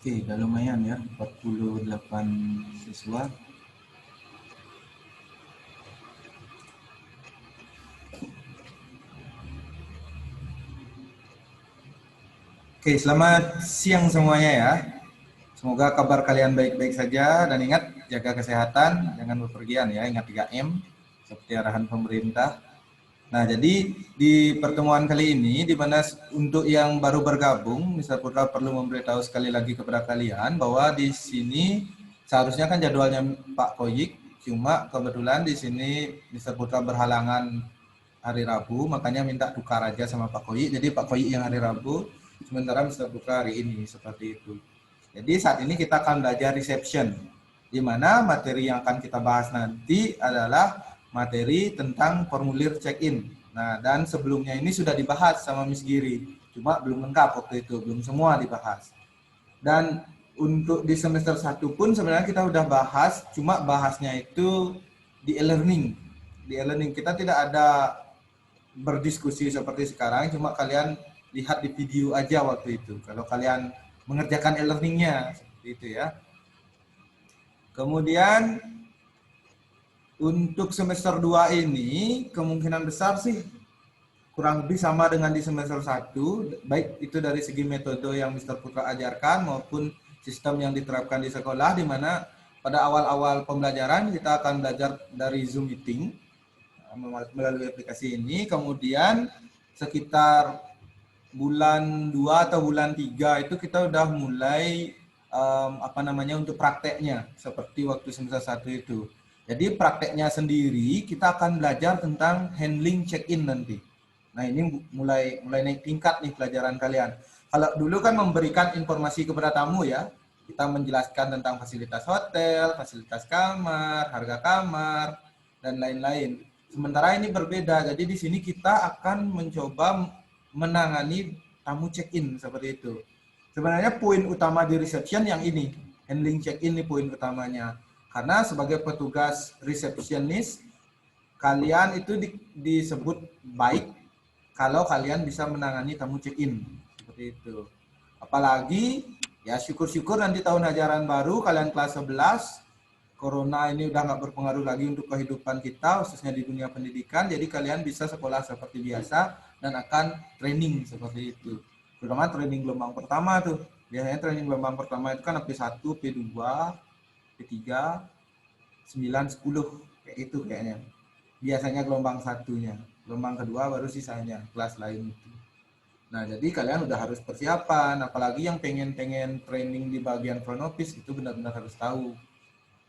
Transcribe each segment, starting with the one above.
Oke, udah lumayan ya, 48 siswa. Oke, selamat siang semuanya ya. Semoga kabar kalian baik-baik saja dan ingat jaga kesehatan, jangan bepergian ya, ingat 3M seperti arahan pemerintah. Nah, jadi di pertemuan kali ini di mana untuk yang baru bergabung, Mr. Putra perlu memberitahu sekali lagi kepada kalian bahwa di sini seharusnya kan jadwalnya Pak Koyik, cuma kebetulan di sini Mr. Putra berhalangan hari Rabu, makanya minta tukar aja sama Pak Koyik. Jadi Pak Koyik yang hari Rabu, sementara Mr. Putra hari ini, seperti itu. Jadi saat ini kita akan belajar reception, di mana materi yang akan kita bahas nanti adalah materi tentang formulir check-in. Nah, dan sebelumnya ini sudah dibahas sama Miss Giri, cuma belum lengkap waktu itu, belum semua dibahas. Dan untuk di semester 1 pun sebenarnya kita udah bahas, cuma bahasnya itu di e-learning. Di e-learning kita tidak ada berdiskusi seperti sekarang, cuma kalian lihat di video aja waktu itu. Kalau kalian mengerjakan e-learningnya, seperti itu ya. Kemudian untuk semester 2 ini kemungkinan besar sih kurang lebih sama dengan di semester 1, baik itu dari segi metode yang Mr. Putra ajarkan maupun sistem yang diterapkan di sekolah, di mana pada awal-awal pembelajaran kita akan belajar dari Zoom meeting melalui aplikasi ini, kemudian sekitar bulan 2 atau bulan 3 itu kita udah mulai untuk prakteknya seperti waktu semester 1 itu. Jadi prakteknya sendiri kita akan belajar tentang handling check-in nanti. Nah, ini mulai naik tingkat nih pelajaran kalian. Kalau dulu kan memberikan informasi kepada tamu ya, kita menjelaskan tentang fasilitas hotel, fasilitas kamar, harga kamar, dan lain-lain. Sementara ini berbeda, jadi di sini kita akan mencoba menangani tamu check-in seperti itu. Sebenarnya poin utama di reception yang ini, handling check-in ini poin utamanya. Karena sebagai petugas resepsionis, kalian itu disebut baik kalau kalian bisa menangani tamu check-in. Seperti itu. Apalagi, ya syukur-syukur nanti tahun ajaran baru, kalian kelas 11, Corona ini udah nggak berpengaruh lagi untuk kehidupan kita, khususnya di dunia pendidikan. Jadi kalian bisa sekolah seperti biasa dan akan training seperti itu. Terutama training gelombang pertama tuh. Biasanya training gelombang pertama itu kan P1, P2, P3, 9, 10. Kayak itu kayaknya. Biasanya gelombang satunya. Gelombang kedua baru sisanya, kelas lain itu. Nah, jadi kalian udah harus persiapan. Apalagi yang pengen training di bagian front office itu benar-benar harus tahu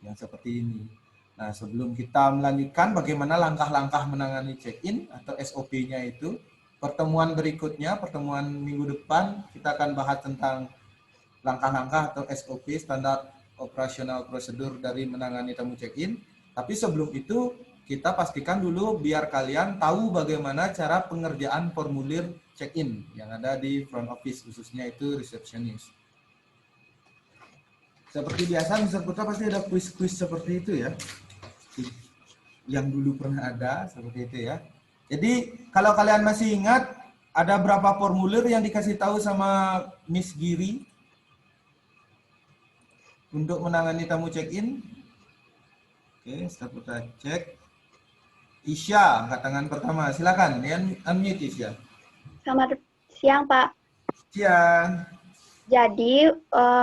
yang seperti ini. Nah, sebelum kita melanjutkan bagaimana langkah-langkah menangani check-in atau SOP-nya itu, pertemuan berikutnya, pertemuan minggu depan, kita akan bahas tentang langkah-langkah atau SOP, standar operasional prosedur dari menangani tamu check-in. Tapi sebelum itu, kita pastikan dulu biar kalian tahu bagaimana cara pengerjaan formulir check-in yang ada di front office, khususnya itu receptionist. Seperti biasa, Mr. Putra pasti ada kuis-kuis seperti itu ya. Yang dulu pernah ada, seperti itu ya. Jadi, kalau kalian masih ingat, ada berapa formulir yang dikasih tahu sama Miss Giri untuk menangani tamu check-in? Oke, Mr. Putra cek. Isya, angkat tangan pertama. Silakan, unmute Isya. Selamat siang, Pak. Siang. Jadi,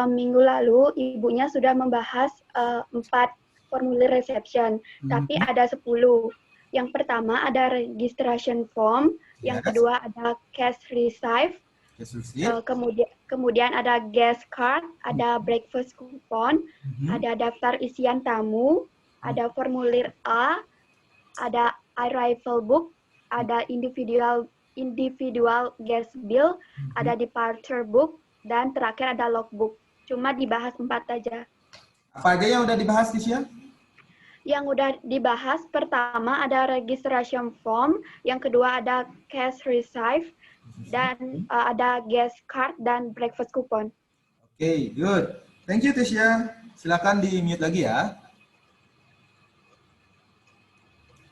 minggu lalu ibunya sudah membahas 4 formulir reception, tapi ada 10. Yang pertama ada registration form, yang kedua ada cash receipt, kemudian ada guest card, ada breakfast coupon, ada daftar isian tamu, ada formulir A, ada arrival book, ada individual guest bill, ada departure book, dan terakhir ada logbook. Cuma dibahas 4 aja. Apa aja yang udah dibahas, Tisha? Yang udah dibahas, pertama ada registration form, yang kedua ada cash receipt, dan ada guest card dan breakfast coupon. Oke, good. Thank you, Tisha. Silakan di-mute lagi ya.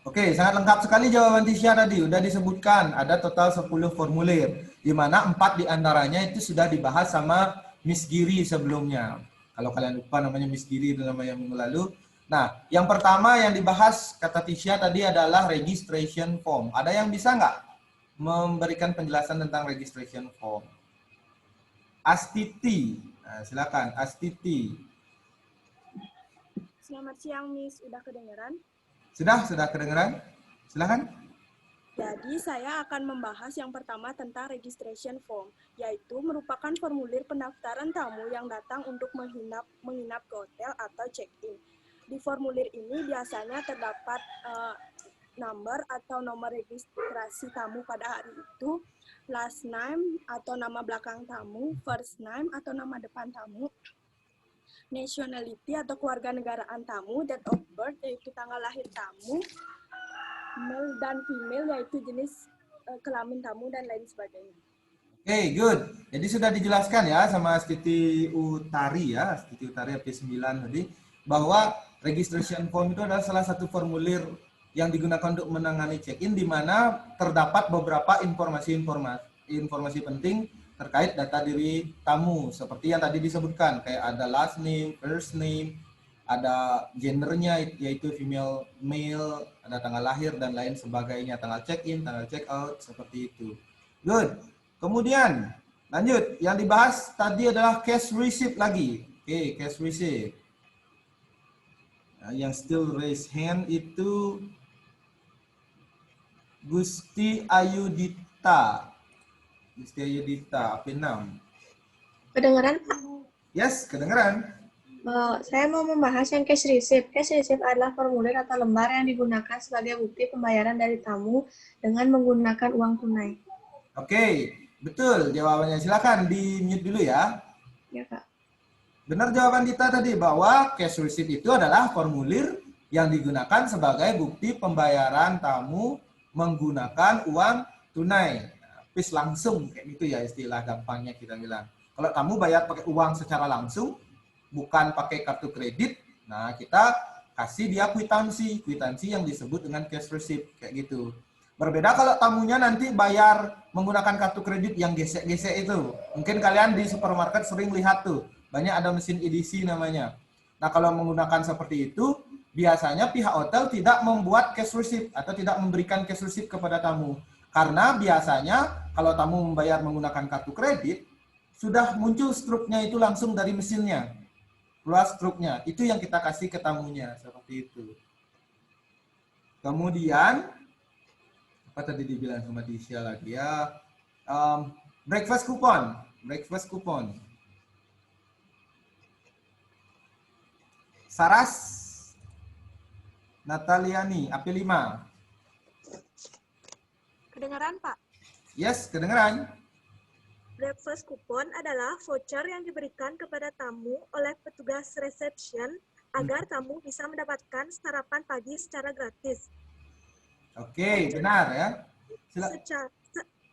Oke, sangat lengkap sekali jawaban Tisha tadi. Udah disebutkan, ada total 10 formulir. Di mana 4 diantaranya itu sudah dibahas sama Miss Giri sebelumnya. Kalau kalian lupa namanya Miss Giri itu namanya minggu lalu. Nah, yang pertama yang dibahas kata Tisha tadi adalah registration form. Ada yang bisa nggak memberikan penjelasan tentang registration form? Astiti, nah, silakan Astiti. Selamat siang, Miss. Udah kedengeran? Sudah kedengeran? Silakan. Jadi, saya akan membahas yang pertama tentang registration form, yaitu merupakan formulir pendaftaran tamu yang datang untuk menginap ke hotel atau check-in. Di formulir ini biasanya terdapat nomor atau nomor registrasi tamu pada hari itu, last name atau nama belakang tamu, first name atau nama depan tamu, nationality atau kewarganegaraan tamu, date of birth yaitu tanggal lahir tamu, male dan female yaitu jenis kelamin tamu dan lain sebagainya. Oke, good. Jadi sudah dijelaskan ya sama Astiti Utari ya, Astiti Utari P9 tadi, bahwa registration form itu adalah salah satu formulir yang digunakan untuk menangani check-in di mana terdapat beberapa informasi penting terkait data diri tamu seperti yang tadi disebutkan, kayak ada last name, first name, ada gendernya yaitu female, male, ada tanggal lahir dan lain sebagainya, tanggal check-in, tanggal check-out, seperti itu. Good. Kemudian lanjut, yang dibahas tadi adalah cash receipt lagi. Oke, cash receipt. Nah, yang still raise hand itu Gusti Ayudita. Gusti Ayudita, P6. Kedengeran, Pak? Yes, kedengeran. Saya mau membahas yang cash receipt. Cash receipt adalah formulir atau lembar yang digunakan sebagai bukti pembayaran dari tamu dengan menggunakan uang tunai. Oke, betul jawabannya. Silakan di-mute dulu ya. Ya, Kak. Benar jawaban Dita tadi bahwa cash receipt itu adalah formulir yang digunakan sebagai bukti pembayaran tamu menggunakan uang tunai. Pis langsung kayak gitu ya istilah gampangnya kita bilang. Kalau tamu bayar pakai uang secara langsung, bukan pakai kartu kredit, nah kita kasih dia kwitansi yang disebut dengan cash receipt kayak gitu. Berbeda kalau tamunya nanti bayar menggunakan kartu kredit yang gesek-gesek itu. Mungkin kalian di supermarket sering lihat tuh, banyak ada mesin edisi namanya. Nah, kalau menggunakan seperti itu, biasanya pihak hotel tidak membuat cash receipt atau tidak memberikan cash receipt kepada tamu. Karena biasanya kalau tamu membayar menggunakan kartu kredit, sudah muncul struknya itu langsung dari mesinnya. Keluar struknya, itu yang kita kasih ke tamunya, seperti itu. Kemudian, apa tadi dibilang sama Tisha lagi ya, breakfast coupon. Saras Nataliani, AP5. Kedengaran, Pak? Yes, kedengeran. Breakfast coupon adalah voucher yang diberikan kepada tamu oleh petugas reception agar tamu bisa mendapatkan sarapan pagi secara gratis. Oke, benar ya.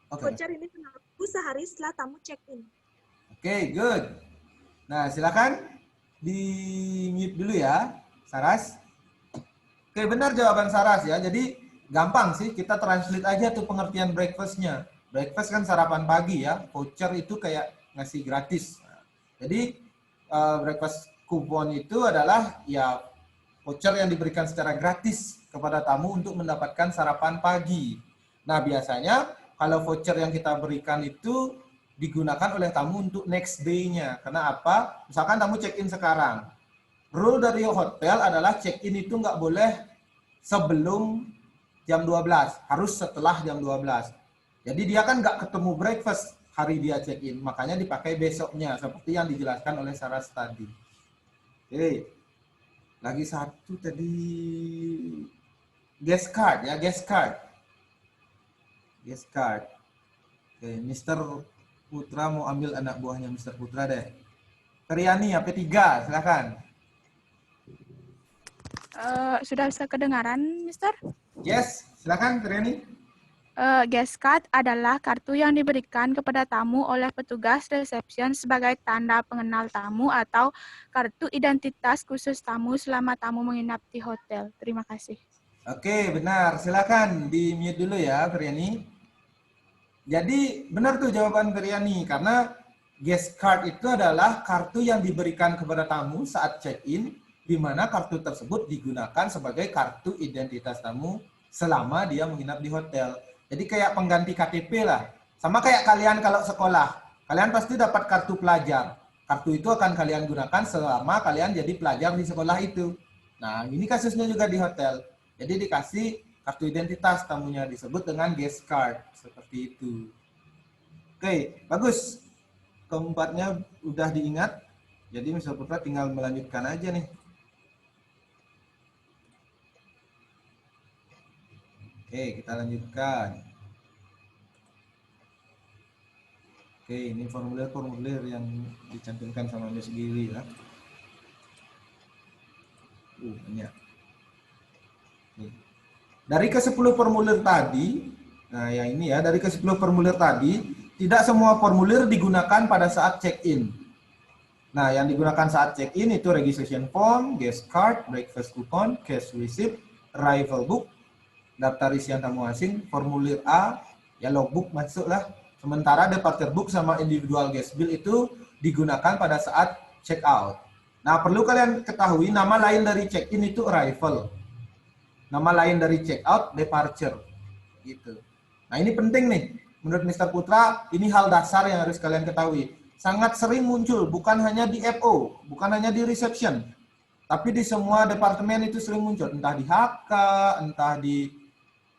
Voucher ini berlaku sehari setelah tamu check-in. Oke, good. Nah, silakan di-mute dulu ya, Saras. Oke, benar jawaban Saras ya. Jadi gampang sih, kita translate aja tuh pengertian breakfast-nya. Breakfast kan sarapan pagi ya, voucher itu kayak ngasih gratis. Jadi breakfast coupon itu adalah ya voucher yang diberikan secara gratis kepada tamu untuk mendapatkan sarapan pagi. Nah, biasanya kalau voucher yang kita berikan itu digunakan oleh tamu untuk next day-nya. Karena apa? Misalkan tamu check-in sekarang. Rule dari hotel adalah check-in itu nggak boleh sebelum jam 12. Harus setelah jam 12. Jadi dia kan nggak ketemu breakfast hari dia check-in. Makanya dipakai besoknya. Seperti yang dijelaskan oleh Saras tadi. Oke. Lagi satu tadi. Guest card ya, guest card. Guest card. Oke, Mr. Putra mau ambil anak buahnya Mr. Putra deh. Karyani, AP3, silakan. Sudah bisa kedengaran, Mister? Yes, silakan Karyani. Guest card adalah kartu yang diberikan kepada tamu oleh petugas reception sebagai tanda pengenal tamu atau kartu identitas khusus tamu selama tamu menginap di hotel. Terima kasih. Oke, benar. Silakan di-mute dulu ya, Karyani. Jadi, benar tuh jawaban Karyani, karena Guest card itu adalah kartu yang diberikan kepada tamu saat check-in, di mana kartu tersebut digunakan sebagai kartu identitas tamu selama dia menginap di hotel. Jadi kayak pengganti KTP lah. Sama kayak kalian kalau sekolah. Kalian pasti dapat kartu pelajar. Kartu itu akan kalian gunakan selama kalian jadi pelajar di sekolah itu. Nah, ini kasusnya juga di hotel. Jadi dikasih kartu identitas tamunya, disebut dengan guest card. Seperti itu. Oke, bagus. Keempatnya udah diingat. Jadi Mr. Putra tinggal melanjutkan aja nih. Oke, kita lanjutkan. Oke, ini formulir-formulir yang dicantumkan sama Miss Gili ya. Banyak. Oke. Dari ke-10 formulir tadi, nah yang ini ya, dari ke-10 formulir tadi, tidak semua formulir digunakan pada saat check-in. Nah, yang digunakan saat check-in itu registration form, guest card, breakfast coupon, cash receipt, arrival book, daftar isian tamu asing, formulir A, ya logbook masuklah. Sementara departure book sama individual guest bill itu digunakan pada saat check out. Nah, perlu kalian ketahui nama lain dari check-in itu arrival. Nama lain dari check out departure. Gitu. Nah, ini penting nih. Menurut Mr. Putra, ini hal dasar yang harus kalian ketahui. Sangat sering muncul, bukan hanya di FO, bukan hanya di reception, tapi di semua departemen itu sering muncul. Entah di HK, entah di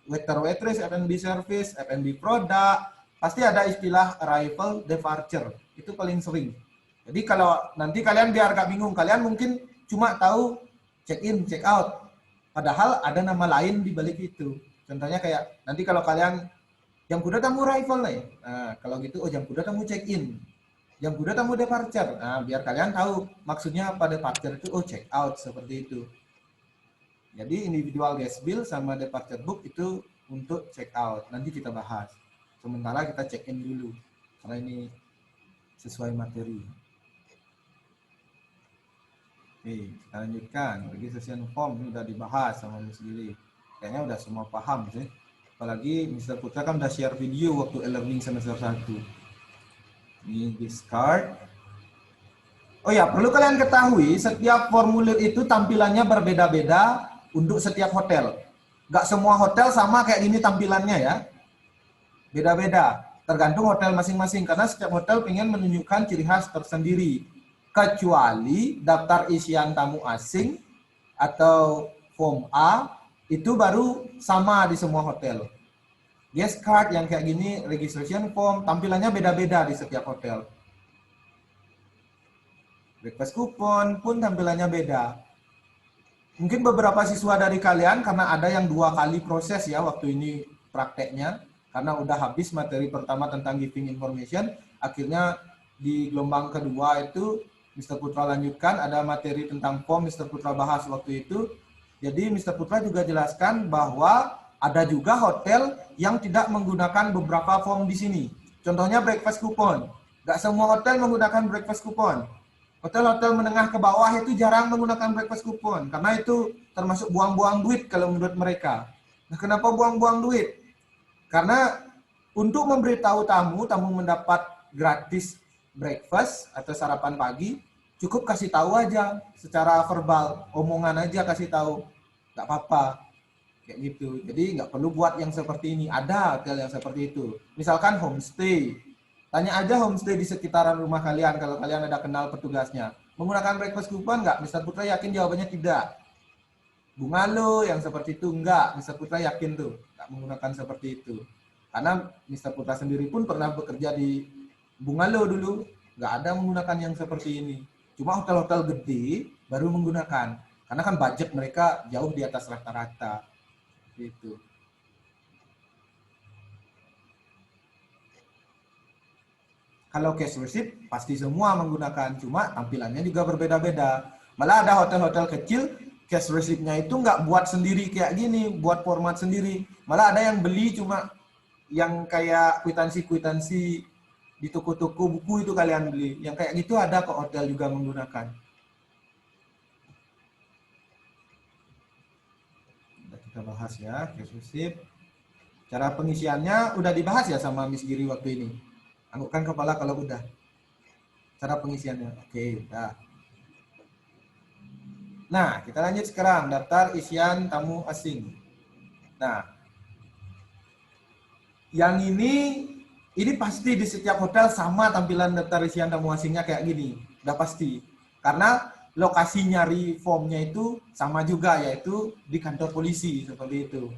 waiter waitress, F&B service, F&B product, pasti ada istilah arrival, departure. Itu paling sering. Jadi kalau nanti kalian biar gak bingung, kalian mungkin cuma tahu check in, check out. Padahal ada nama lain di balik itu. Contohnya kayak nanti kalau kalian jam kuda tamu arrival nih. Nah, kalau gitu jam kuda tamu check in. Jam kuda tamu departure. Nah, biar kalian tahu maksudnya apa departure itu, check out seperti itu. Jadi individual guest bill sama departure book itu untuk check out. Nanti kita bahas. Sementara kita check in dulu. Karena ini sesuai materi. Oke, kita lanjutkan. Registration form ini udah dibahas sama Miss Lili. Kayaknya udah semua paham sih. Apalagi Mr. Putra kan udah share video waktu e-learning semester 1. Ini guest card. Oh ya, perlu kalian ketahui setiap formulir itu tampilannya berbeda-beda untuk setiap hotel. Nggak semua hotel sama kayak gini tampilannya ya. Beda-beda. Tergantung hotel masing-masing. Karena setiap hotel ingin menunjukkan ciri khas tersendiri. Kecuali daftar isian tamu asing atau form A itu baru sama di semua hotel. Guest card yang kayak gini, registration form, tampilannya beda-beda di setiap hotel. Breakfast coupon pun tampilannya beda. Mungkin beberapa siswa dari kalian, karena ada yang 2 kali proses ya waktu ini prakteknya, karena udah habis materi pertama tentang giving information, akhirnya di gelombang kedua itu Mr. Putra lanjutkan, ada materi tentang form Mr. Putra bahas waktu itu. Jadi Mr. Putra juga jelaskan bahwa ada juga hotel yang tidak menggunakan beberapa form di sini. Contohnya breakfast coupon. Nggak semua hotel menggunakan breakfast coupon. Hotel-hotel menengah ke bawah itu jarang menggunakan breakfast coupon. Karena itu termasuk buang-buang duit kalau menurut mereka. Nah, kenapa buang-buang duit? Karena untuk memberitahu tamu mendapat gratis breakfast atau sarapan pagi, cukup kasih tahu aja secara verbal, omongan aja kasih tahu, nggak apa-apa, kayak gitu. Jadi nggak perlu buat yang seperti ini. Ada hotel yang seperti itu. Misalkan homestay, tanya aja homestay di sekitaran rumah kalian kalau kalian ada kenal petugasnya. Menggunakan breakfast coupon nggak? Mr. Putra yakin jawabannya tidak. Bungalow yang seperti itu enggak. Mr. Putra yakin tuh nggak menggunakan seperti itu. Karena Mr. Putra sendiri pun pernah bekerja di bungalow dulu, nggak ada menggunakan yang seperti ini. Cuma hotel-hotel gede baru menggunakan, karena kan budget mereka jauh di atas rata-rata. Gitu. Kalau cash receipt pasti semua menggunakan, cuma tampilannya juga berbeda-beda. Malah ada hotel-hotel kecil cash receipt-nya itu nggak buat sendiri kayak gini, buat format sendiri. Malah ada yang beli cuma yang kayak kwitansi-kwitansi di toko-toko buku itu kalian beli. Yang kayak gitu ada kok hotel juga menggunakan. Kita bahas ya, cash receipt. Cara pengisiannya udah dibahas ya sama Miss Giri waktu ini. Anggukkan kepala kalau udah. cara pengisiannya. Oke, udah. Nah, kita lanjut sekarang daftar isian tamu asing. Nah, yang ini pasti di setiap hotel sama tampilan daftar isian tamu asingnya kayak gini, udah pasti. Karena lokasi nyari formnya itu sama juga, yaitu di kantor polisi seperti itu.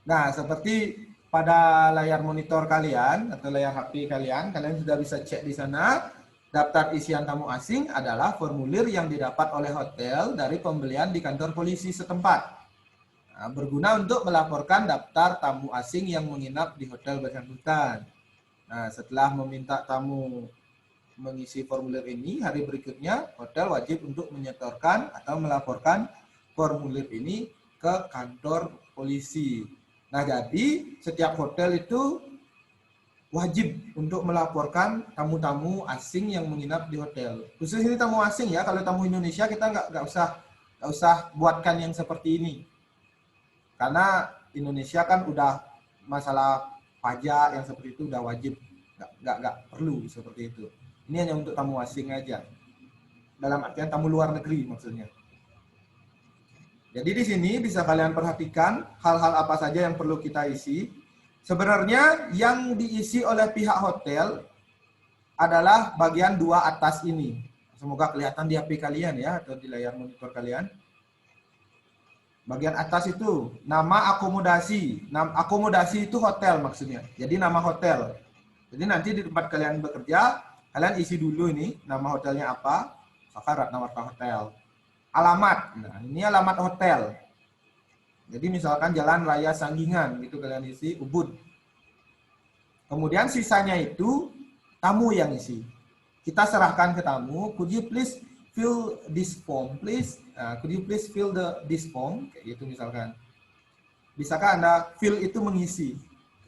Nah, seperti pada layar monitor kalian atau layar HP kalian sudah bisa cek di sana. Daftar isian tamu asing adalah formulir yang didapat oleh hotel dari pembelian di kantor polisi setempat. Nah, berguna untuk melaporkan daftar tamu asing yang menginap di hotel bersangkutan. Nah, setelah meminta tamu mengisi formulir ini, hari berikutnya hotel wajib untuk menyetorkan atau melaporkan formulir ini ke kantor polisi. Nah, jadi setiap hotel itu wajib untuk melaporkan tamu-tamu asing yang menginap di hotel. Khusus ini tamu asing ya, kalau tamu Indonesia kita nggak usah buatkan yang seperti ini. Karena Indonesia kan udah masalah pajak yang seperti itu udah wajib, nggak perlu seperti itu. Ini hanya untuk tamu asing aja. Dalam artian tamu luar negeri maksudnya. Jadi di sini bisa kalian perhatikan hal-hal apa saja yang perlu kita isi. Sebenarnya yang diisi oleh pihak hotel adalah bagian dua atas ini. Semoga kelihatan di HP kalian ya, atau di layar monitor kalian. Bagian atas itu nama akomodasi. Nama akomodasi itu hotel maksudnya. Jadi nama hotel. Jadi nanti di tempat kalian bekerja, kalian isi dulu ini nama hotelnya apa. Misalkan Ratnawarta Hotel. Alamat. Nah, ini alamat hotel. Jadi misalkan Jalan Raya Sanggingan, gitu kalian isi, Ubud. Kemudian sisanya itu tamu yang isi. Kita serahkan ke tamu, could you please fill this form, please? Could you please fill this form? Kayak gitu misalkan. Bisakah Anda fill itu mengisi?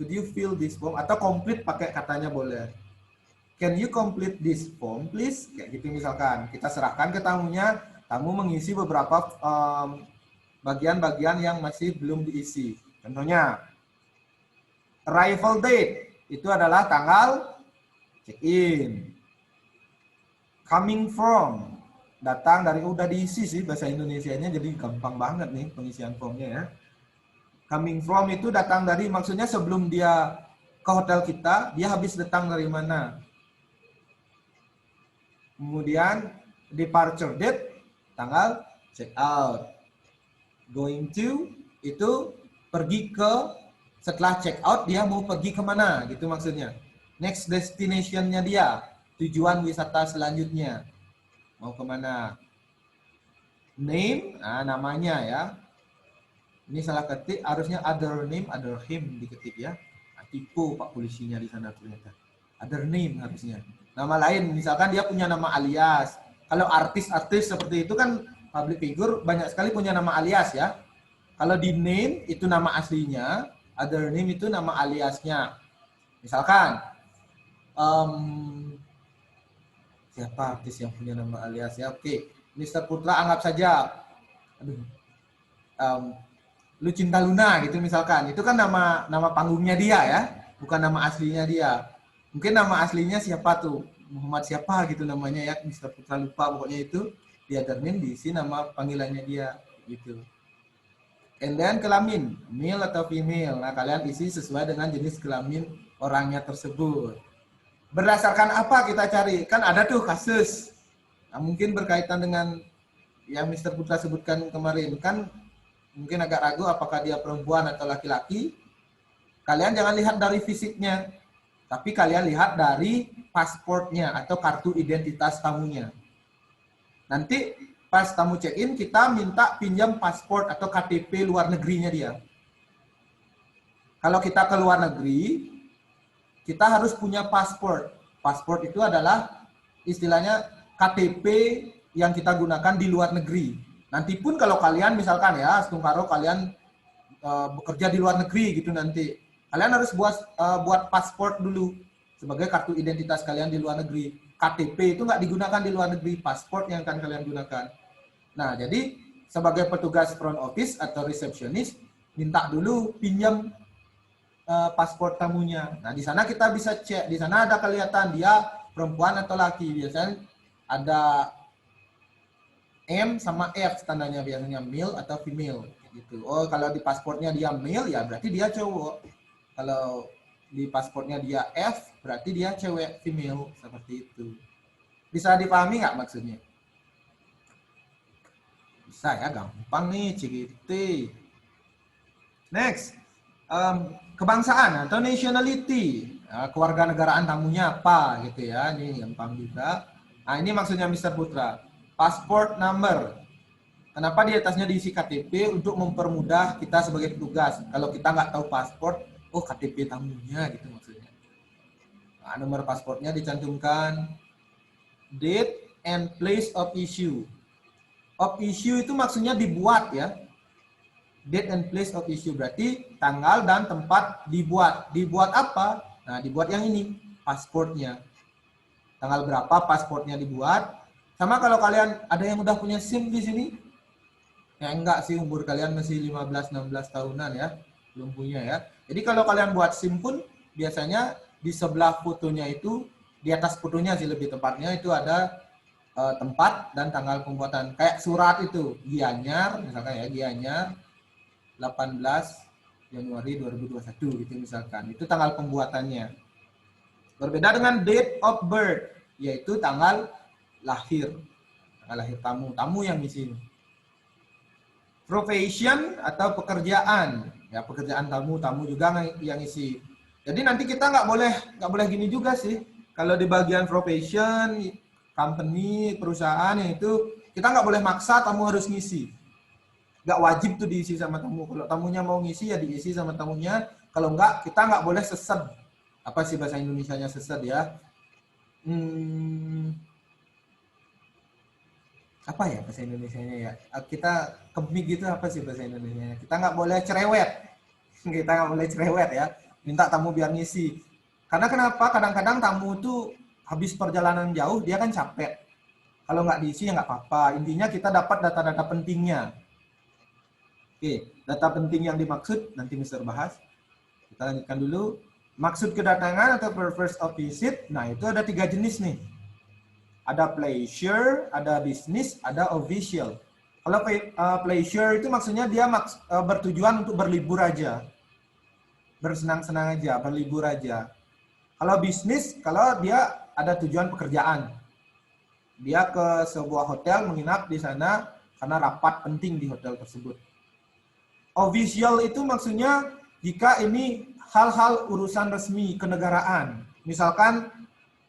Could you fill this form? Atau complete pakai katanya boleh. Can you complete this form, please? Kayak gitu misalkan. Kita serahkan ke tamunya, tamu mengisi beberapa bagian-bagian yang masih belum diisi. Contohnya, arrival date itu adalah tanggal check-in. Coming from, datang dari, udah diisi sih bahasa Indonesianya, jadi gampang banget nih pengisian formnya ya. Coming from itu datang dari, maksudnya sebelum dia ke hotel kita, dia habis datang dari mana. Kemudian departure date, tanggal check out. Going to itu pergi ke, setelah check out dia mau pergi kemana gitu maksudnya. Next destination-nya dia, tujuan wisata selanjutnya mau kemana. Name, namanya ya. Ini salah ketik, harusnya other name, other him diketik ya. Tipu Pak polisinya di sana ternyata. Other name harusnya. Nama lain, misalkan dia punya nama alias. Kalau artis-artis seperti itu kan public figure banyak sekali punya nama alias ya. Kalau di name itu nama aslinya, other name itu nama aliasnya. Misalkan siapa artis yang punya nama alias ya? Oke, Mr. Putra anggap saja, Lucinta Luna gitu misalkan. Itu kan nama panggungnya dia ya, bukan nama aslinya dia. Mungkin nama aslinya siapa tuh? Muhammad siapa gitu namanya ya, Mr. Putra lupa pokoknya itu. Di other name diisi nama panggilannya dia gitu. And then kelamin, male atau female. Nah, kalian isi sesuai dengan jenis kelamin orangnya tersebut. Berdasarkan apa kita cari? Kan ada tuh kasus. Nah, mungkin berkaitan dengan yang Mr. Putra sebutkan kemarin. Kan mungkin agak ragu apakah dia perempuan atau laki-laki. Kalian jangan lihat dari fisiknya, tapi kalian lihat dari pasportnya atau kartu identitas tamunya. Nanti pas tamu check-in kita minta pinjam paspor atau KTP luar negerinya dia. Kalau kita ke luar negeri, kita harus punya paspor. Paspor itu adalah istilahnya KTP yang kita gunakan di luar negeri. Nanti pun kalau kalian misalkan ya, setungkaro kalian bekerja di luar negeri gitu nanti, kalian harus buat paspor dulu sebagai kartu identitas kalian di luar negeri. KTP itu nggak digunakan di luar negeri, paspor yang akan kalian gunakan. Nah, jadi sebagai petugas front office atau resepsionis, minta dulu pinjam paspor tamunya. Nah, di sana kita bisa cek, di sana ada kelihatan dia perempuan atau laki. Biasanya ada M sama F tandanya, biasanya male atau female gitu. Oh, kalau di pasportnya dia male ya berarti dia cowok. Kalau di pasportnya dia F berarti dia cewek, female, seperti itu. Bisa dipahami nggak maksudnya? Bisa ya, gampang nih, CGT. Next, kebangsaan atau nationality. Kewarganegaraan tamunya apa gitu ya, ini gampang juga. Nah, ini maksudnya Mr. Putra. Passport number. Kenapa di atasnya diisi KTP? Untuk mempermudah kita sebagai petugas. Kalau kita nggak tahu pasport, oh KTP tamunya gitu maksudnya. Nah, nomor pasportnya dicantumkan. Date and place of issue. Of issue itu maksudnya dibuat ya. Date and place of issue berarti tanggal dan tempat dibuat. Dibuat apa? Nah, dibuat yang ini, pasportnya. Tanggal berapa pasportnya dibuat? Sama kalau kalian ada yang udah punya SIM di sini? Ya enggak sih, umur kalian masih 15-16 tahunan ya. Belum punya ya. Jadi kalau kalian buat SIM pun biasanya di sebelah fotonya itu, di atas fotonya sih lebih tepatnya itu ada tempat dan tanggal pembuatan. Kayak surat itu, Gianyar, misalkan ya, Gianyar 18 Januari 2021 gitu misalkan. Itu tanggal pembuatannya. Berbeda dengan date of birth, yaitu tanggal lahir. Tanggal lahir tamu, tamu yang ngisi. Profession atau pekerjaan, ya pekerjaan tamu, tamu juga yang isi. Jadi nanti kita nggak boleh gini juga sih. Kalau di bagian profession, company, perusahaan itu kita nggak boleh maksa tamu harus ngisi. Nggak wajib tuh diisi sama tamu. Kalau tamunya mau ngisi ya diisi sama tamunya. Kalau nggak, kita nggak boleh sesed. Apa sih bahasa Indonesianya sesed ya? Apa ya bahasa Indonesianya ya? Kita kemik gitu, apa sih bahasa Indonesianya? Kita nggak boleh cerewet. Kita nggak boleh cerewet ya. Minta tamu biar ngisi. Karena kenapa? Kadang-kadang tamu tuh habis perjalanan jauh, dia kan capek. Kalau nggak diisi ya nggak apa-apa. Intinya kita dapat data-data pentingnya. Oke, data penting yang dimaksud nanti Mr. bahas. Kita lanjutkan dulu. Maksud kedatangan atau purpose of visit. Nah, itu ada 3 jenis nih. Ada pleasure, ada business, ada official. Kalau pleasure itu maksudnya dia bertujuan untuk berlibur aja. Bersenang-senang aja, berlibur aja. Kalau bisnis, kalau dia ada tujuan pekerjaan. Dia ke sebuah hotel menginap di sana karena rapat penting di hotel tersebut. Official itu maksudnya jika ini hal-hal urusan resmi kenegaraan. Misalkan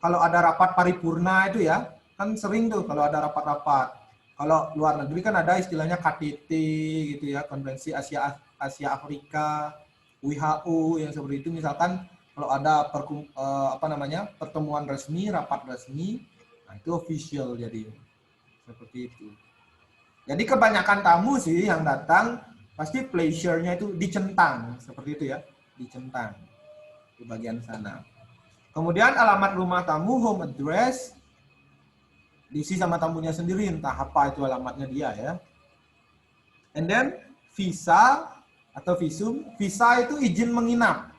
kalau ada rapat paripurna itu ya, kan sering tuh kalau ada rapat-rapat. Kalau luar negeri kan ada istilahnya KTT gitu ya, Konferensi Asia Afrika, WHO yang seperti itu. Misalkan kalau ada pertemuan resmi, rapat resmi, nah itu official jadi seperti itu. Jadi kebanyakan tamu sih yang datang pasti pleasure-nya itu dicentang, seperti itu ya, dicentang di bagian sana. Kemudian alamat rumah tamu, home address, diisi sama tamunya sendiri, entah apa itu alamatnya dia ya. And then visa atau visum, visa itu izin menginap.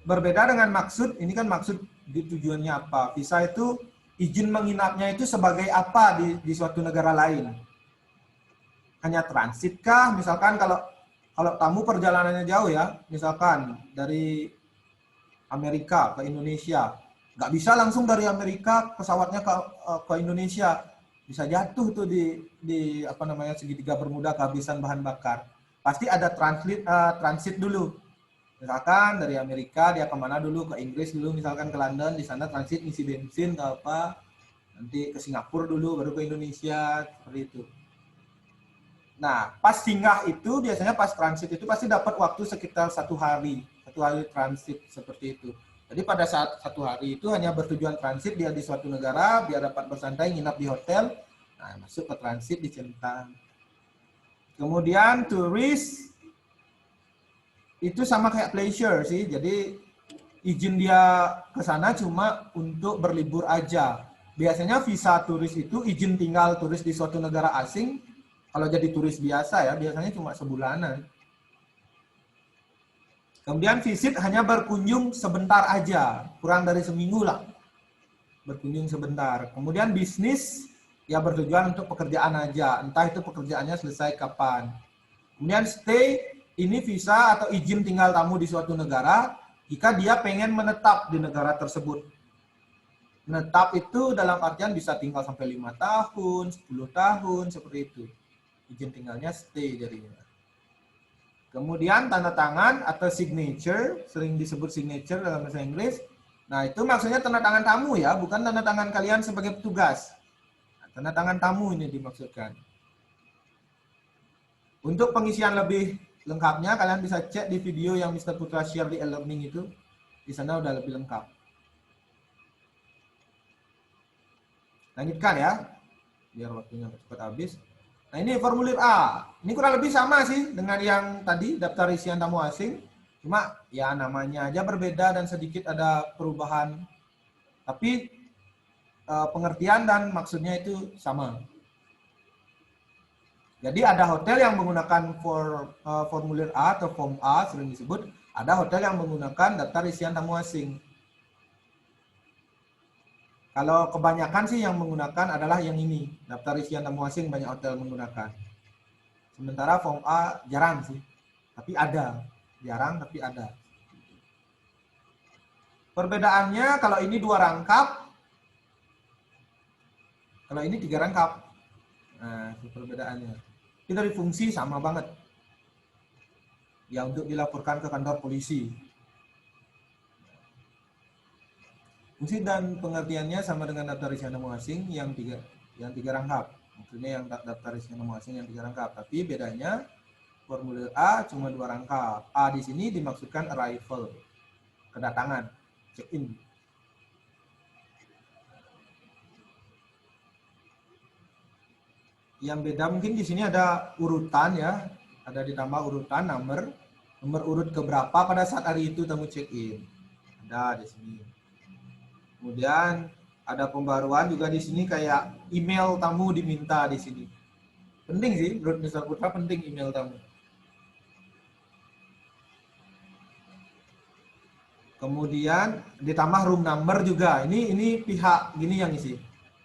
Berbeda dengan maksud, ini kan maksud di tujuannya apa. Visa itu izin menginapnya itu sebagai apa di suatu negara lain. Hanya transit kah? Misalkan kalau tamu perjalanannya jauh ya, misalkan dari Amerika ke Indonesia, nggak bisa langsung dari Amerika pesawatnya ke Indonesia, bisa jatuh tuh di segitiga Bermuda, kehabisan bahan bakar. Pasti ada transit dulu. Misalkan dari Amerika dia kemana dulu, ke Inggris dulu, misalkan ke London, di sana transit ngisi bensin ke apa, nanti ke Singapura dulu, baru ke Indonesia, seperti itu. Nah, pas singgah itu biasanya pas transit itu pasti dapat waktu sekitar 1 hari transit seperti itu. Jadi pada saat 1 hari itu hanya bertujuan transit dia di suatu negara biar dapat bersantai nginap di hotel. Nah, masuk ke transit dicentang. Kemudian turis itu sama kayak pleasure sih. Jadi izin dia ke sana cuma untuk berlibur aja. Biasanya visa turis itu izin tinggal turis di suatu negara asing. Kalau jadi turis biasa ya, biasanya cuma sebulanan. Kemudian visit hanya berkunjung sebentar aja, kurang dari seminggu lah. berkunjung sebentar. Kemudian bisnis ya bertujuan untuk pekerjaan aja, entah itu pekerjaannya selesai kapan. Kemudian stay, ini visa atau izin tinggal tamu di suatu negara jika dia pengen menetap di negara tersebut. Menetap itu dalam artian bisa tinggal sampai 5 tahun, 10 tahun, seperti itu. Izin tinggalnya stay jadinya. Kemudian tanda tangan atau signature, sering disebut signature dalam bahasa Inggris. Nah, itu maksudnya tanda tangan tamu ya, bukan tanda tangan kalian sebagai petugas. Nah, tanda tangan tamu ini dimaksudkan. Untuk pengisian lebih lengkapnya, kalian bisa cek di video yang Mr. Putra share di e-learning itu. Di sana udah lebih lengkap. Lanjutkan ya, biar waktunya cepat habis. Nah, ini formulir A. Ini kurang lebih sama sih dengan yang tadi, daftar isian tamu asing. Cuma ya namanya aja berbeda dan sedikit ada perubahan. Tapi pengertian dan maksudnya itu sama. Jadi ada hotel yang menggunakan formulir A atau form A sering disebut. Ada hotel yang menggunakan daftar isian tamu asing. Kalau kebanyakan sih yang menggunakan adalah yang ini. Daftar isian tamu asing banyak hotel menggunakan. Sementara form A jarang sih. Tapi ada. Jarang tapi ada. Perbedaannya kalau ini 2 rangkap. Kalau ini 3 rangkap. Nah, itu perbedaannya. Itu dari fungsi sama banget. Ya untuk dilaporkan ke kantor polisi. Fungsi dan pengertiannya sama dengan daftar isian tamu asing yang tiga rangkap. Maksudnya yang daftar isian tamu asing yang 3 rangkap. Tapi bedanya formulir A cuma 2 rangkap. A di sini dimaksudkan arrival, kedatangan, check-in. Yang beda mungkin di sini ada urutan ya, ada ditambah urutan nomor urut keberapa pada saat hari itu tamu check-in. Ada di sini. Kemudian ada pembaruan juga di sini kayak email tamu diminta di sini. Penting sih, menurut Mr. Putra penting email tamu. Kemudian ditambah room number juga. Ini pihak gini yang isi.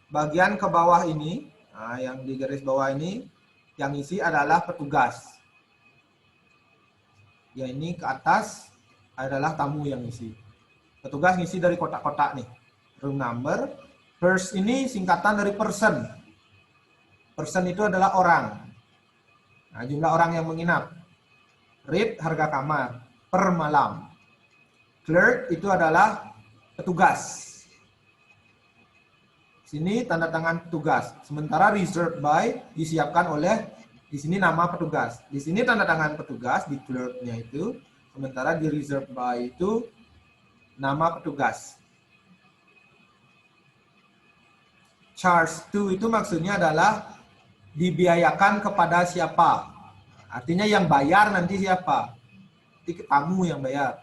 Bagian ke bawah ini, nah, yang di garis bawah ini, yang isi adalah petugas. Ya ini ke atas adalah tamu yang isi. Petugas ngisi dari kotak-kotak nih. Room number. First ini singkatan dari person. Person itu adalah orang. Nah, jumlah orang yang menginap. Rate harga kamar per malam. Clerk itu adalah petugas. Sini tanda tangan petugas. Sementara reserved by disiapkan oleh, di sini nama petugas. Di sini tanda tangan petugas di clerknya itu. Sementara di reserved by itu nama petugas. Charge to itu maksudnya adalah dibiayakan kepada siapa. Artinya yang bayar nanti siapa? Nanti tamu yang bayar.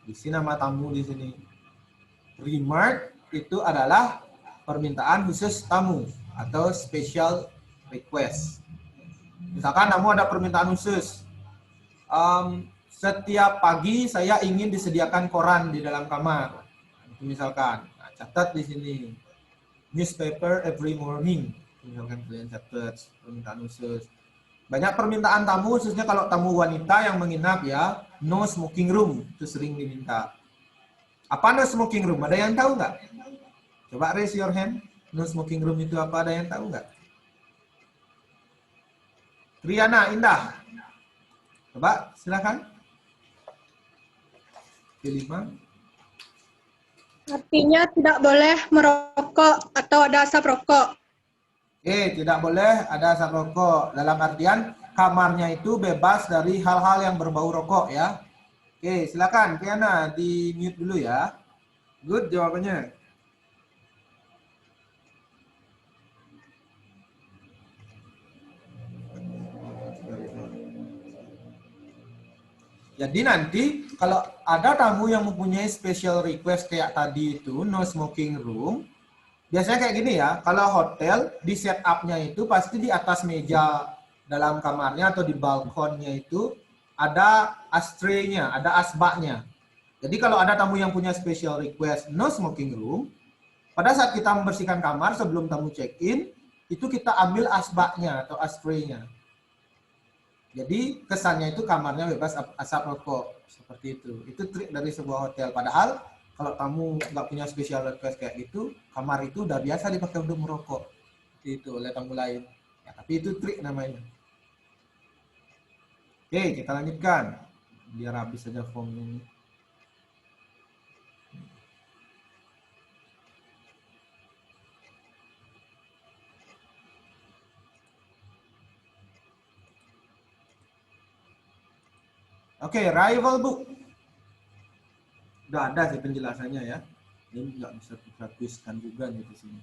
Di sini nama tamu di sini. Remark itu adalah permintaan khusus tamu atau special request. Misalkan tamu ada permintaan khusus. Setiap pagi saya ingin disediakan koran di dalam kamar. Misalkan, nah, catat di sini. Newspaper every morning. Misalkan kalian catat permintaan khusus. Banyak permintaan tamu, khususnya kalau tamu wanita yang menginap ya, no smoking room, itu sering diminta. Apa no smoking room? Ada yang tahu nggak? Coba raise your hand. No smoking room itu apa? Ada yang tahu nggak? Triana, Indah. Coba, silakan. Kelima. Artinya tidak boleh merokok atau ada asap rokok. Tidak boleh ada asap rokok. Dalam artian kamarnya itu bebas dari hal-hal yang berbau rokok ya. Silakan Triana di mute dulu ya. Good jawabannya. Jadi nanti kalau ada tamu yang mempunyai special request kayak tadi itu, no smoking room, biasanya kayak gini ya, kalau hotel di setup-nya itu pasti di atas meja dalam kamarnya atau di balkonnya itu ada ashtray-nya, ada asbaknya. Jadi kalau ada tamu yang punya special request no smoking room, Pada saat kita membersihkan kamar sebelum tamu check-in, itu kita ambil asbaknya atau aspraynya. Jadi kesannya itu kamarnya bebas asap rokok, seperti itu. Itu trik dari sebuah hotel. Padahal kalau tamu nggak punya special request kayak gitu, kamar itu udah biasa dipakai untuk merokok. Itu oleh tamu lain. Ya, tapi itu trik namanya. Oke, kita lanjutkan. Biar habis saja form ini. Oke, rival book. Udah ada sih penjelasannya ya. Ini nggak bisa kita tuliskan juga nih di sini.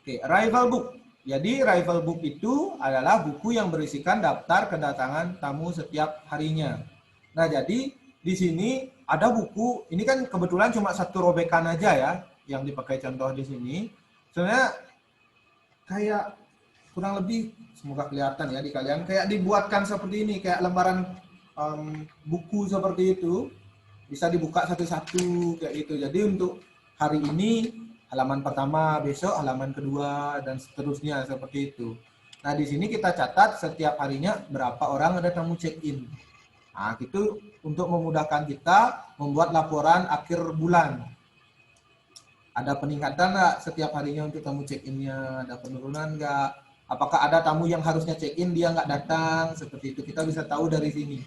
Oke, rival book. Jadi rival book itu adalah buku yang berisikan daftar kedatangan tamu setiap harinya. Nah, jadi di sini ada buku. Ini kan kebetulan cuma satu robekan aja ya yang dipakai contoh di sini. Sebenarnya kayak kurang lebih, semoga kelihatan ya di kalian, kayak dibuatkan seperti ini, kayak lembaran buku seperti itu, bisa dibuka satu-satu kayak gitu. Jadi untuk hari ini halaman pertama, besok halaman kedua, dan seterusnya seperti itu. Nah, di sini kita catat setiap harinya berapa orang ada tamu check-in. Nah, itu untuk memudahkan kita membuat laporan akhir bulan. Ada peningkatan nggak setiap harinya untuk tamu check-in-nya? Ada penurunan nggak? Apakah ada tamu yang harusnya check-in dia nggak datang? Seperti itu kita bisa tahu dari sini.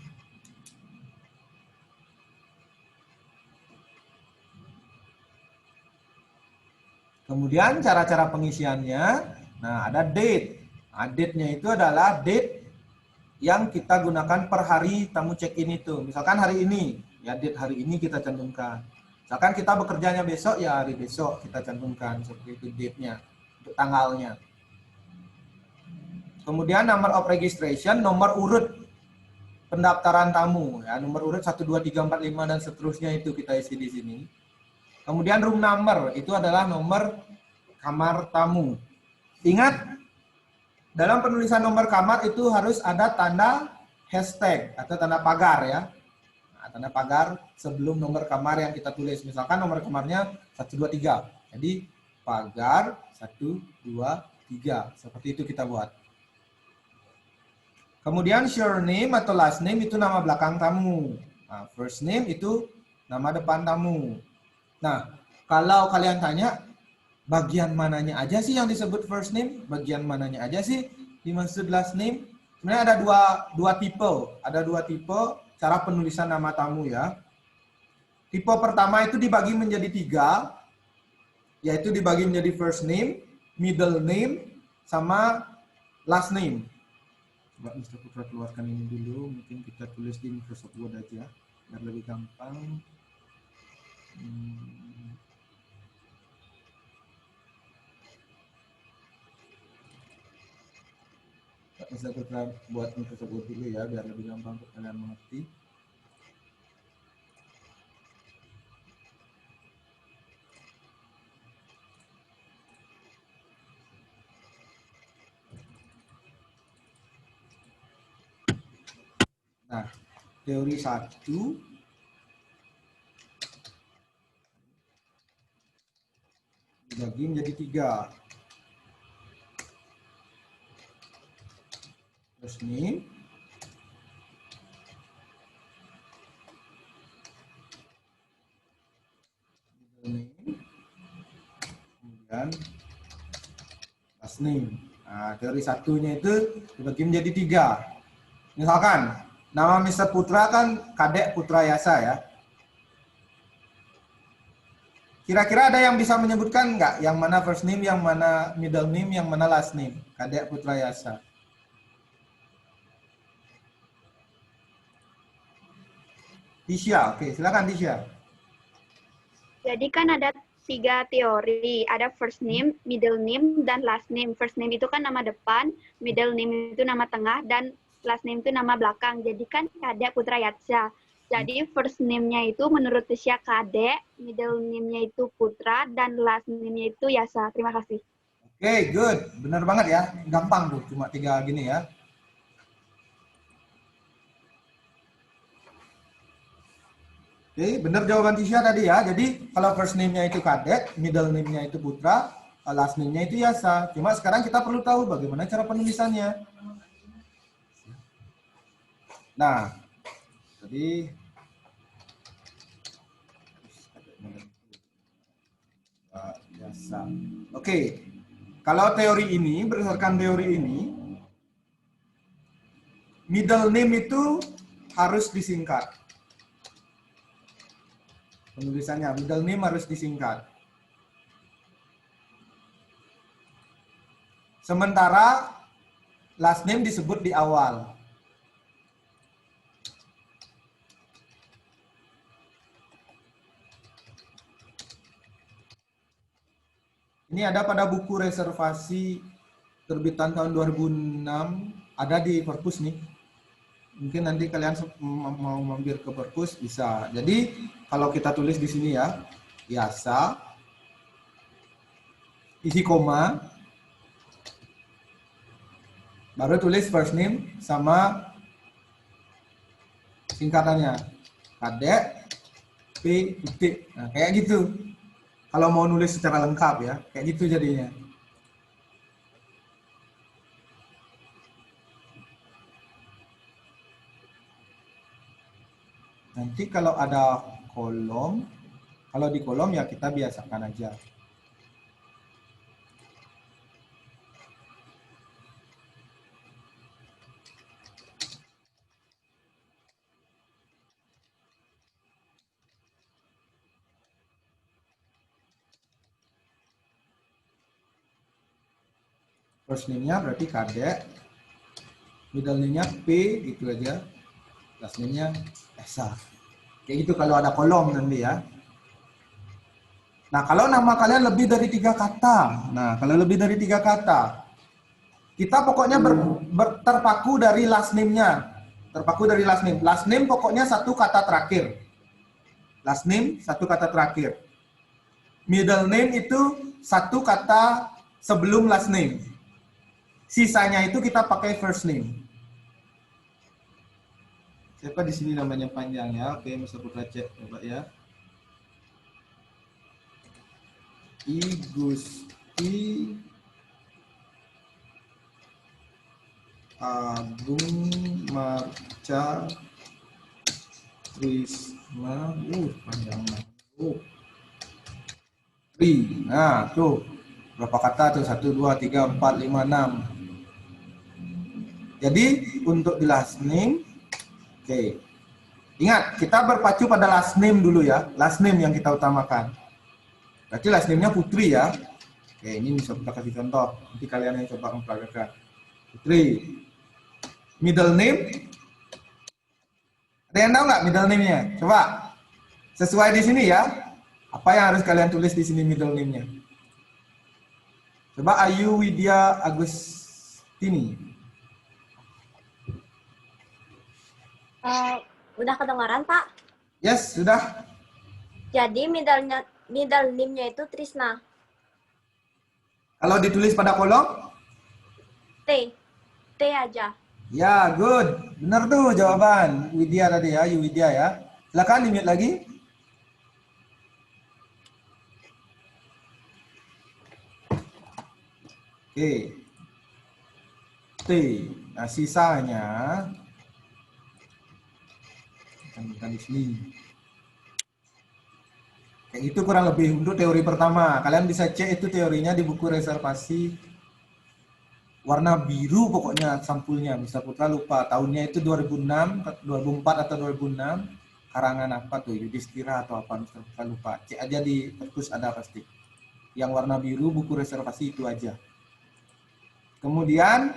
Kemudian cara-cara pengisiannya, nah ada date. Nah, date-nya itu adalah date yang kita gunakan per hari tamu check-in itu. Misalkan hari ini, ya date hari ini kita cantumkan. Misalkan kita bekerjanya besok, ya hari besok kita cantumkan. Seperti itu date-nya, untuk tanggalnya. Kemudian number of registration, nomor urut pendaftaran tamu. Ya, nomor urut 1, 2, 3, 4, 5, dan seterusnya itu kita isi di sini. Kemudian room number, itu adalah nomor kamar tamu. Ingat, dalam penulisan nomor kamar itu harus ada tanda hashtag atau tanda pagar ya. Nah, tanda pagar sebelum nomor kamar yang kita tulis. Misalkan nomor kamarnya 1, 2, 3. Jadi pagar 1, 2, 3. Seperti itu kita buat. Kemudian surname atau last name itu nama belakang tamu. Nah, first name itu nama depan tamu. Nah, kalau kalian tanya, bagian mananya aja sih yang disebut first name? Bagian mananya aja sih dimaksud last name? Sebenarnya ada dua tipe. Ada dua tipe cara penulisan nama tamu ya. Tipe pertama itu dibagi menjadi 3, yaitu dibagi menjadi first name, middle name, sama last name. Coba Mr. Putra keluarkan ini dulu, mungkin kita tulis di Microsoft Word aja, biar lebih gampang. Bisa kita buat Microsoft Word dulu ya, biar lebih gampang untuk kalian mengerti. Nah, teori 1 dibagi menjadi 3. First name, middle name, kemudian last name. Nah, teori 1-nya itu dibagi menjadi 3. Misalkan nama Mr. Putra kan Kadek Putra Yasa ya. Kira-kira ada yang bisa menyebutkan nggak yang mana first name, yang mana middle name, yang mana last name? Kadek Putra Yasa. Tisha, oke, silakan Tisha. Jadi kan ada 3 teori, ada first name, middle name, dan last name. First name itu kan nama depan, middle name itu nama tengah, dan last name itu nama belakang. Jadi kan Kadek Putra Yatsa. Jadi first name-nya itu menurut Tisha Kadek, middle name-nya itu Putra, dan last name-nya itu Yasa. Terima kasih. Oke, good. Benar banget ya. Gampang tuh, cuma 3 gini ya. Oke, benar jawaban Tisha tadi ya. Jadi kalau first name-nya itu Kadek, middle name-nya itu Putra, last name-nya itu Yasa. Cuma sekarang kita perlu tahu bagaimana cara penulisannya. Nah, tadi Yasa. Oke, kalau teori ini, berdasarkan teori ini, middle name itu harus disingkat. Penulisannya, middle name harus disingkat. Sementara last name disebut di awal. Ini ada pada buku reservasi terbitan tahun 2006, ada di perpus nih. Mungkin nanti kalian mau mampir ke perpus bisa. Jadi kalau kita tulis di sini ya, Yasa, isi koma, baru tulis first name sama singkatannya, Kadek, P, titik. Nah, kayak gitu. Kalau mau nulis secara lengkap ya, kayak gitu jadinya. Nanti kalau ada kolom, kalau di kolom ya kita biasakan aja. First name-nya berarti Kadek, middle name-nya P, gitu aja. Last name-nya Esa. Kayak gitu kalau ada kolom nanti ya. Nah, kalau nama kalian lebih dari 3 kata. Nah, kalau lebih dari 3 kata, kita pokoknya terpaku dari last name-nya. Terpaku dari last name. Last name pokoknya 1 kata terakhir. Last name 1 kata terakhir. Middle name itu 1 kata sebelum last name. Sisanya itu kita pakai first name. Siapa di sini namanya panjang ya? Oke, Mr. Putra cek coba ya. Igusti Agung Marca Trisma. Panjang banget. Nah, tuh. Berapa kata tuh? 1, 2, 3, 4, 5, 6. Jadi untuk di last name, oke. Ingat, kita berpacu pada last name dulu ya. Last name yang kita utamakan. Berarti last name-nya Putri ya. Oke, ini bisa kita kasih contoh. Nanti kalian yang coba mempelajari. Putri. Middle name. Ada yang tahu nggak middle name-nya? Coba. Sesuai di sini ya. Apa yang harus kalian tulis di sini middle name-nya? Coba Ayu Widya Agustini. Udah kedengaran, Pak? Yes, sudah. Jadi middle name-nya itu Trisna. Kalau ditulis pada kolom? T aja. Ya, good. Benar tuh jawaban. Widya tadi ya, Ayu Widya ya. Silakan di-mute lagi. Oke. T. Nah, sisanya kita di sini. Kayak gitu kurang lebih untuk teori pertama. Kalian bisa cek itu teorinya di buku reservasi warna biru pokoknya sampulnya. Bisa Putra lupa tahunnya itu 2006, 2004 atau 2006. Karangan apa tuh? Yudhistira atau apa? Bisa Putra lupa. Cek aja di perpus ada pasti. Yang warna biru buku reservasi itu aja. Kemudian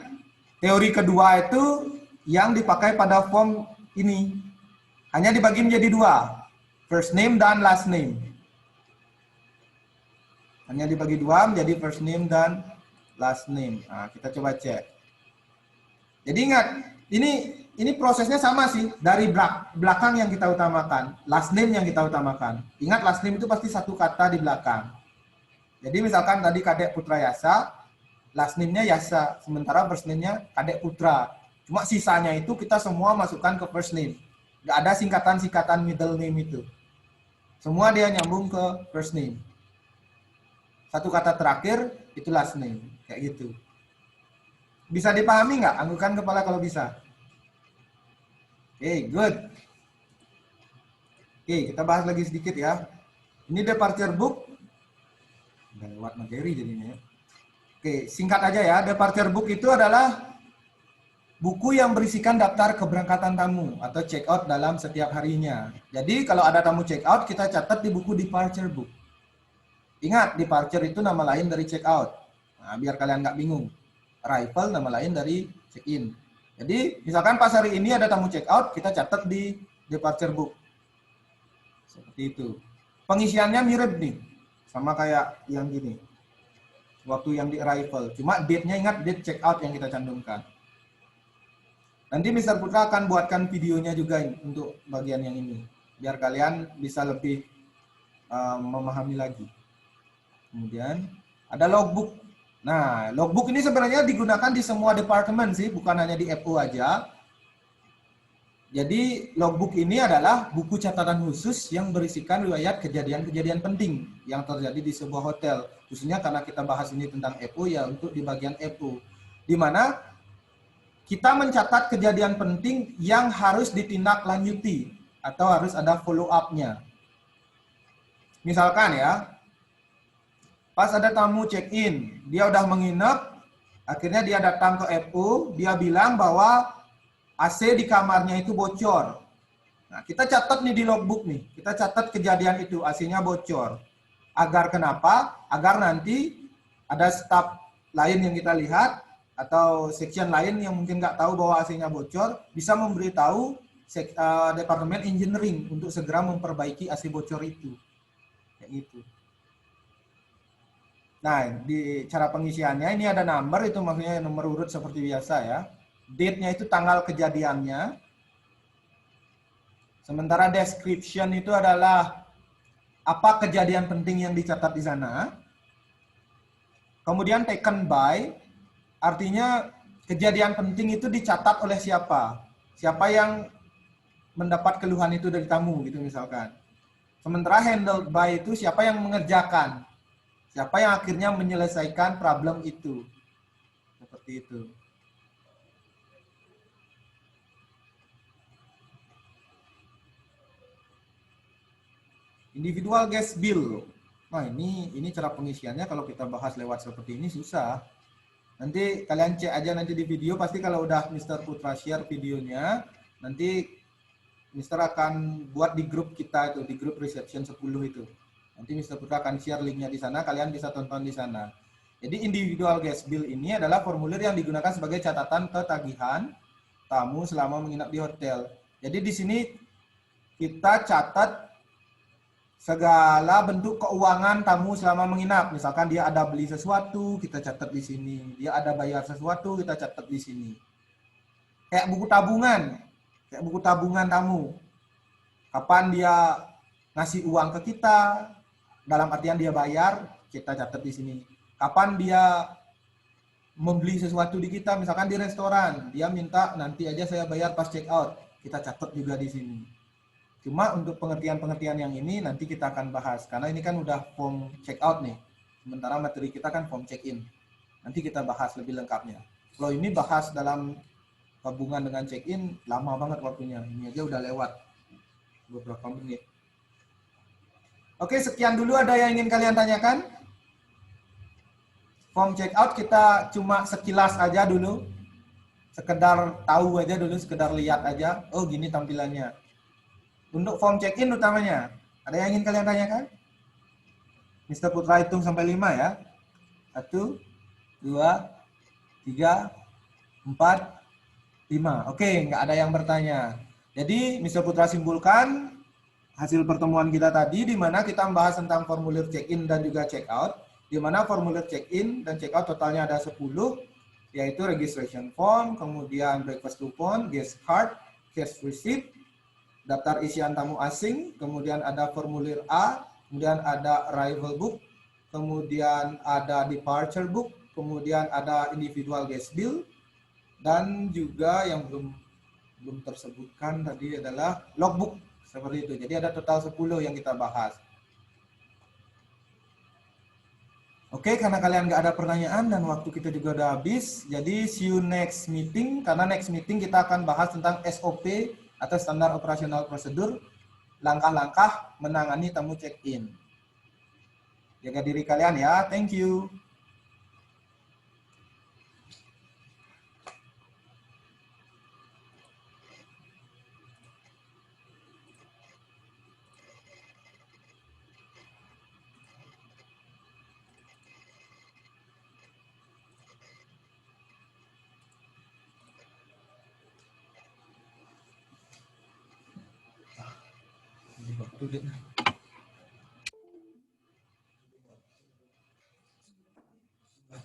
teori kedua itu yang dipakai pada form ini. Hanya dibagi menjadi 2. First name dan last name. Hanya dibagi 2 menjadi first name dan last name. Nah, kita coba cek. Jadi ingat, ini prosesnya sama sih. Dari belakang yang kita utamakan. Last name yang kita utamakan. Ingat last name itu pasti 1 kata di belakang. Jadi misalkan tadi Kadek Putra Yasa, last name-nya Yasa. Sementara first name-nya Kadek Putra. Cuma sisanya itu kita semua masukkan ke first name. Nggak ada singkatan-singkatan middle name itu. Semua dia nyambung ke first name. Satu kata terakhir itu last name, kayak gitu. Bisa dipahami nggak? Anggukan kepala kalau bisa. Oke, good. Oke, kita bahas lagi sedikit ya. Ini departure book. Udah lewat materi jadinya ya. Oke, singkat aja ya. Departure book itu adalah buku yang berisikan daftar keberangkatan tamu atau check out dalam setiap harinya. Jadi kalau ada tamu check out, kita catat di buku departure book. Ingat, departure itu nama lain dari check out. Nah, biar kalian nggak bingung. Arrival nama lain dari check in. Jadi misalkan pas hari ini ada tamu check out, kita catat di departure book. Seperti itu. Pengisiannya mirip nih, sama kayak yang gini. Waktu yang di arrival. Cuma date-nya ingat date check out yang kita cantumkan. Nanti Mr. Putra akan buatkan videonya juga untuk bagian yang ini. Biar kalian bisa lebih memahami lagi. Kemudian ada logbook. Nah, logbook ini sebenarnya digunakan di semua departemen sih, bukan hanya di FO aja. Jadi logbook ini adalah buku catatan khusus yang berisikan riwayat kejadian-kejadian penting yang terjadi di sebuah hotel. Khususnya karena kita bahas ini tentang FO ya untuk di bagian FO. Di mana kita mencatat kejadian penting yang harus ditindaklanjuti atau harus ada follow up-nya. Misalkan ya, pas ada tamu check-in, dia udah menginap, akhirnya dia datang ke FO, dia bilang bahwa AC di kamarnya itu bocor. Nah, kita catat nih di logbook nih, kita catat kejadian itu, AC-nya bocor. Agar kenapa? Agar nanti ada staf lain yang kita lihat, atau section lain yang mungkin nggak tahu bahwa AC-nya bocor, bisa memberitahu departemen engineering untuk segera memperbaiki AC bocor itu. Kayak gitu. Nah, di cara pengisiannya ini ada number, itu maksudnya nomor urut seperti biasa ya. Date-nya itu tanggal kejadiannya. Sementara description itu adalah apa kejadian penting yang dicatat di sana. Kemudian taken by, artinya kejadian penting itu dicatat oleh siapa? Siapa yang mendapat keluhan itu dari tamu gitu misalkan. Sementara handled by itu siapa yang mengerjakan? Siapa yang akhirnya menyelesaikan problem itu? Seperti itu. Individual guest bill. Nah, ini cara pengisiannya kalau kita bahas lewat seperti ini susah. Nanti kalian cek aja nanti di video, pasti kalau udah Mr. Putra share videonya, nanti Mr. akan buat di grup kita itu, di grup reception 10 itu. Nanti Mr. Putra akan share linknya di sana, kalian bisa tonton di sana. Jadi individual guest bill ini adalah formulir yang digunakan sebagai catatan ketagihan tamu selama menginap di hotel. Jadi di sini kita catat segala bentuk keuangan tamu selama menginap. Misalkan dia ada beli sesuatu, kita catat di sini. Dia ada bayar sesuatu, kita catat di sini. Kayak buku tabungan tamu. Kapan dia ngasih uang ke kita, dalam artian dia bayar, kita catat di sini. Kapan dia membeli sesuatu di kita, misalkan di restoran, dia minta nanti aja saya bayar pas check out, kita catat juga di sini. Cuma untuk pengertian-pengertian yang ini nanti kita akan bahas. Karena ini kan udah form check out nih. Sementara materi kita kan form check in. Nanti kita bahas lebih lengkapnya. Kalau ini bahas dalam hubungan dengan check in, lama banget waktunya. Ini aja udah lewat beberapa menit. Oke, sekian dulu. Ada yang ingin kalian tanyakan? Form check out kita cuma sekilas aja dulu. Sekedar tahu aja dulu, sekedar lihat aja. Oh, gini tampilannya. Untuk form check-in utamanya, ada yang ingin kalian tanyakan? Mr. Putra hitung sampai 5 ya. 1, 2, 3, 4, 5. Oke, nggak ada yang bertanya. Jadi, Mr. Putra simpulkan hasil pertemuan kita tadi, di mana kita membahas tentang formulir check-in dan juga check-out. Di mana formulir check-in dan check-out totalnya ada 10, yaitu registration form, kemudian breakfast coupon, guest card, cash receipt, daftar isian tamu asing, kemudian ada formulir A, kemudian ada arrival book, kemudian ada departure book, kemudian ada individual guest bill, dan juga yang belum tersebutkan tadi adalah logbook seperti itu. Jadi ada total 10 yang kita bahas. Oke, karena kalian nggak ada pertanyaan dan waktu kita juga udah habis, jadi see you next meeting. Karena next meeting kita akan bahas tentang SOP atau standar operasional prosedur, langkah-langkah menangani tamu check-in. Jaga diri kalian ya, thank you.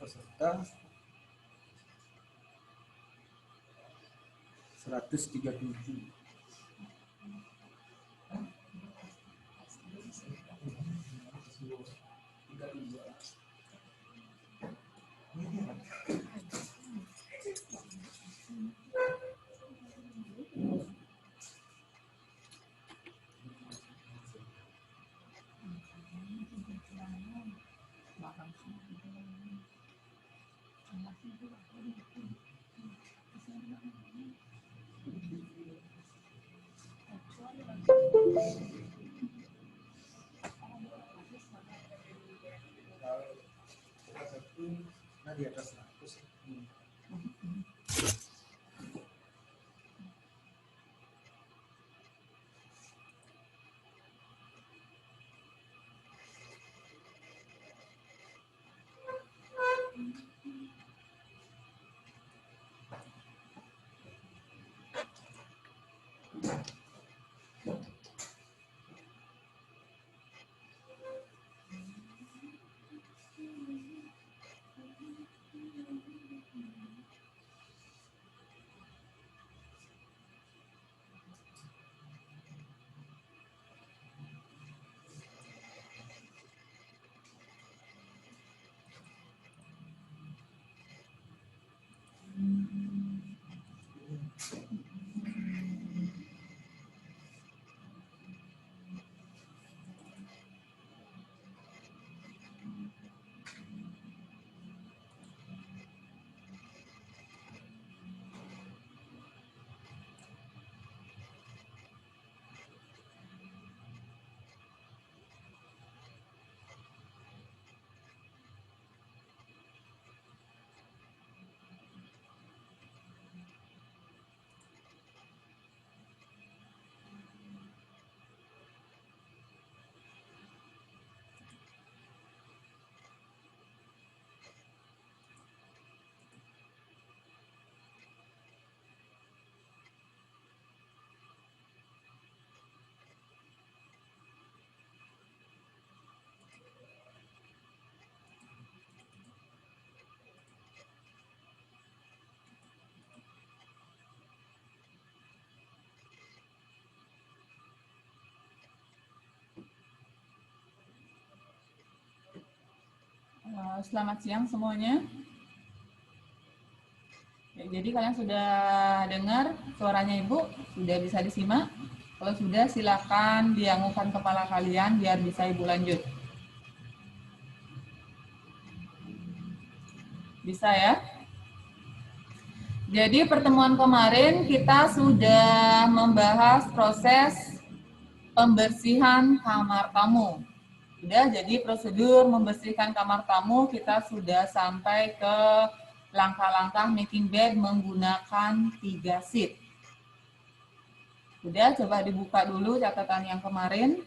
Peserta 137. Nah, di atas 100. Selamat siang semuanya. Ya, jadi kalian sudah dengar suaranya Ibu? Sudah bisa disimak? Kalau sudah, silakan dianggukkan kepala kalian biar bisa Ibu lanjut. Bisa ya? Jadi pertemuan kemarin kita sudah membahas proses pembersihan kamar tamu. Sudah, jadi prosedur membersihkan kamar tamu kita sudah sampai ke langkah-langkah making bed menggunakan 3 seat. Sudah, coba dibuka dulu catatan yang kemarin.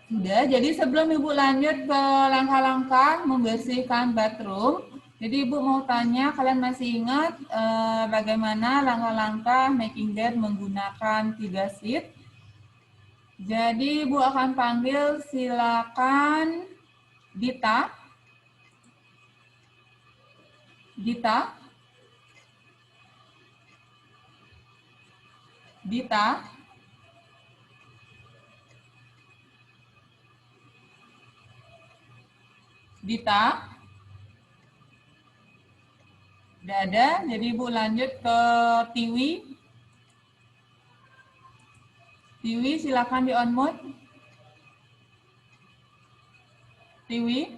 Sudah, jadi sebelum Ibu lanjut ke langkah-langkah membersihkan bathroom, jadi Ibu mau tanya, kalian masih ingat bagaimana langkah-langkah making bed menggunakan 3 seat? Jadi Ibu akan panggil, silakan Dita. Dita. Dita. Dita. Tidak ada, jadi Ibu lanjut ke Tiwi. Tiwi, silakan di on-mute. Tiwi.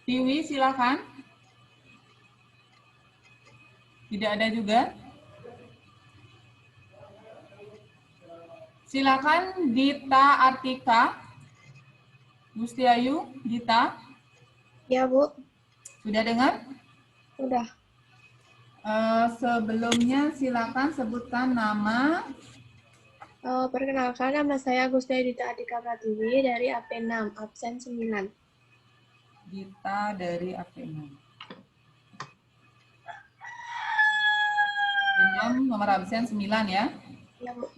Tiwi, silakan. Tidak ada juga. Silakan Dita Artika. Gusti Ayu, Dita. Ya, Bu. Sudah dengar? Udah. Sebelumnya silakan sebutkan nama. Perkenalkan, nama saya Gusti Dita Adika Pratiwi dari AP6, absen 9. Dita dari AP6. Nomor absen 9 ya. Ya, Bu.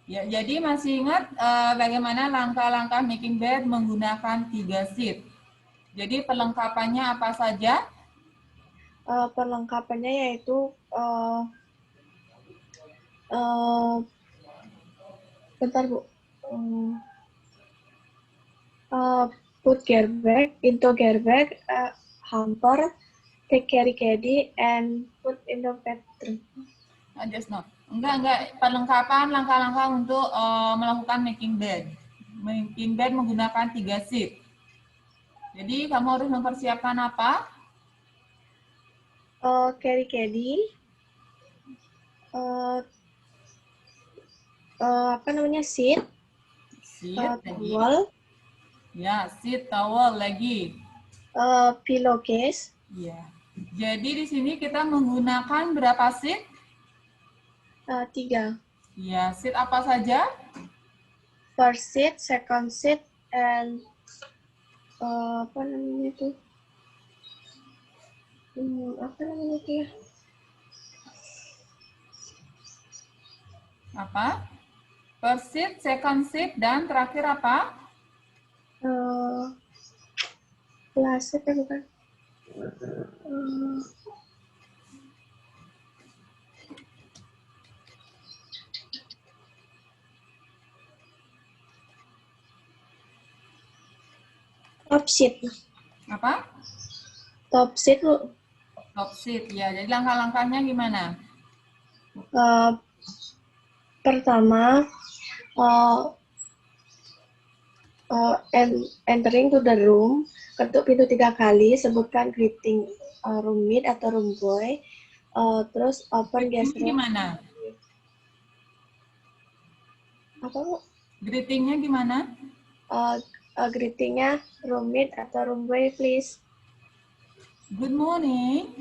Ya, jadi masih ingat bagaimana langkah-langkah making bed menggunakan 3 sheet. Jadi perlengkapannya apa saja? Perlengkapannya yaitu bentar, Bu. Put gear bag, into gear bag, hamper, take carry caddy, and put in the bedroom. Just not. Enggak. Perlengkapan langkah-langkah untuk melakukan making bed. Making bed menggunakan 3 sheet. Jadi kamu harus mempersiapkan apa? Carry caddy, seat, Sheet, lagi. towel, Ya, sheet, towel, lagi. pillowcase, Ya. Jadi di sini kita menggunakan berapa sheet? 3. Ya, sheet apa saja? First seat, second seat, and Apa? First seat, second seat, dan terakhir apa? last seat bukan? Top seat. Apa? Top seat, Bu. Top seat, ya. Jadi langkah-langkahnya gimana? Pertama, entering to the room, ketuk pintu 3 kali, sebutkan greeting roommate atau room boy, terus open guest Greetingnya room. gimana? Apa, Bu? Greetingnya gimana? Greetingnya roommate atau room boy, please. Good morning.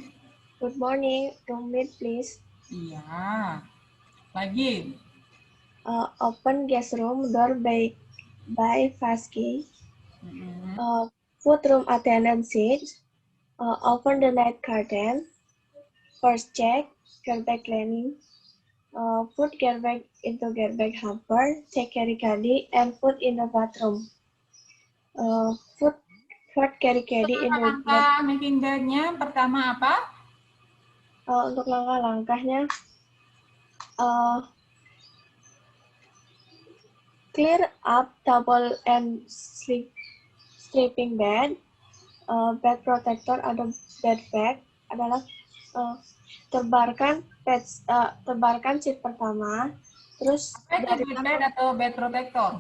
Good morning, roommate, please. Iya. Lagi. Open guest room door by fast key. Mm-mm. Put room attendant seat. Open the night curtain. First check garbage cleaning. Put garbage into garbage hamper. Take carry caddy and put in the bathroom. Put carry caddy in the Langkah making bed-nya pertama apa? Untuk langkah-langkahnya, clear up towel and sleeping bed, bed protector atau bed bag adalah tebarkan sheet pertama, terus Apa itu bed pad atau bed protector?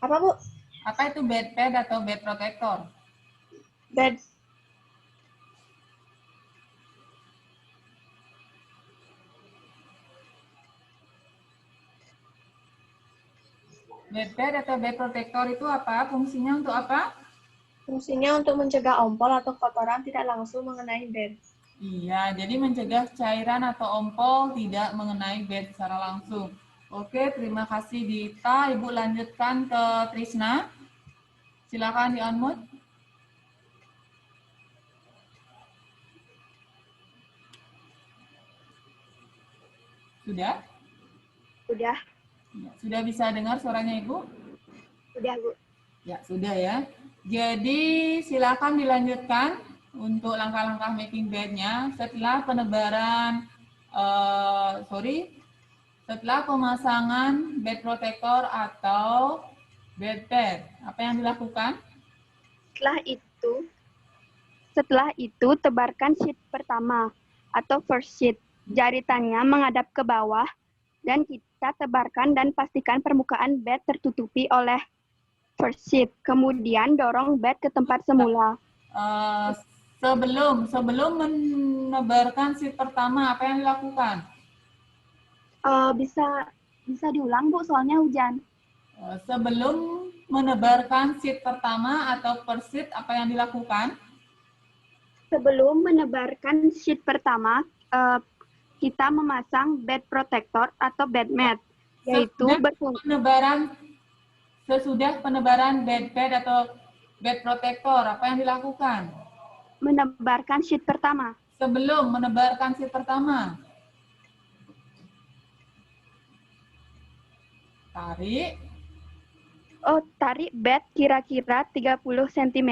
apa, Bu? Apa itu bed pad atau bed protector? Bed Bed pad atau bed protector itu apa? Fungsinya untuk apa? fungsinya untuk mencegah ompol atau kotoran tidak langsung mengenai bed. Iya, jadi mencegah cairan atau ompol tidak mengenai bed secara langsung. Oke, terima kasih Dita. Ibu lanjutkan ke Trisna. Silakan di unmute. Sudah? Sudah, Ya, sudah bisa dengar suaranya Ibu? sudah, Bu. Ya, sudah ya. Jadi silakan dilanjutkan untuk langkah-langkah making bed-nya setelah penebaran, setelah pemasangan bed protector atau bed pad. Apa yang dilakukan? Setelah itu, Setelah itu, tebarkan sheet pertama atau first sheet. Jaritannya menghadap ke bawah dan kita tebarkan dan pastikan permukaan bed tertutupi oleh first sheet. Kemudian dorong bed ke tempat semula. Sebelum menebarkan sheet pertama, apa yang dilakukan? Bisa diulang, Bu, soalnya hujan. Sebelum menebarkan sheet pertama atau first sheet, apa yang dilakukan? Sebelum menebarkan sheet pertama, kita memasang bed protector atau bed mat, yaitu sesudah penebaran bed atau bed protector, apa yang dilakukan? Menebarkan sheet pertama. Sebelum menebarkan sheet pertama, tarik bed kira-kira 30 cm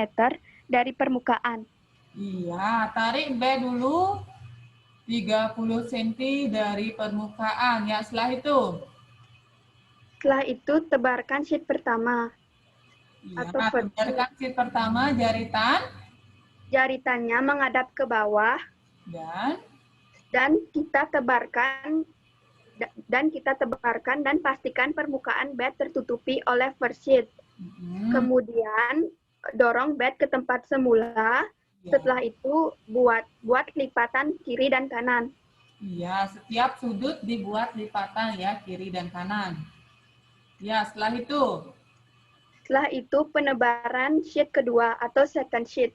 dari permukaan. Iya, tarik bed dulu 30 cm dari permukaan. Ya, setelah itu tebarkan sheet pertama. Ya, tebarkan sheet pertama, jaritannya menghadap ke bawah dan kita tebarkan dan pastikan permukaan bed tertutupi oleh first sheet. Kemudian dorong bed ke tempat semula. Setelah itu buat lipatan kiri dan kanan. Iya, setiap sudut dibuat lipatan ya, kiri dan kanan. Ya, setelah itu penebaran sheet kedua atau second sheet.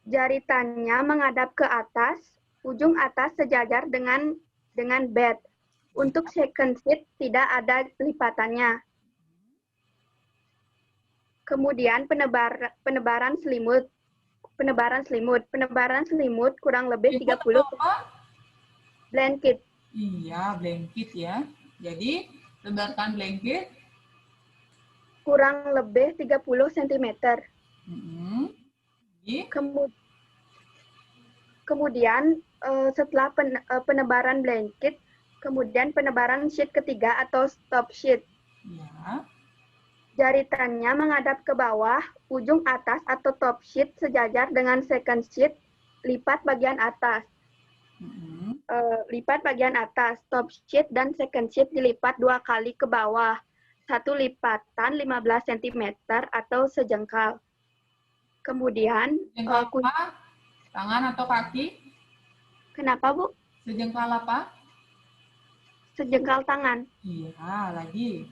Jaritannya menghadap ke atas, ujung atas sejajar dengan bed. Untuk second sheet tidak ada lipatannya. Kemudian penebaran selimut. Penebaran selimut kurang lebih 30 blanket. Iya, blanket ya. Jadi, tebarkan blanket kurang lebih 30 cm. Kemudian setelah penebaran blanket, kemudian penebaran sheet ketiga atau top sheet. Ya. Jaritannya menghadap ke bawah, ujung atas atau top sheet sejajar dengan second sheet, lipat bagian atas. Top sheet dan second sheet dilipat 2 kali ke bawah. 1 lipatan 15 cm atau sejengkal. Kemudian tangan atau kaki? Kenapa, Bu? Sejengkal apa? Sejengkal tangan. Iya, lagi.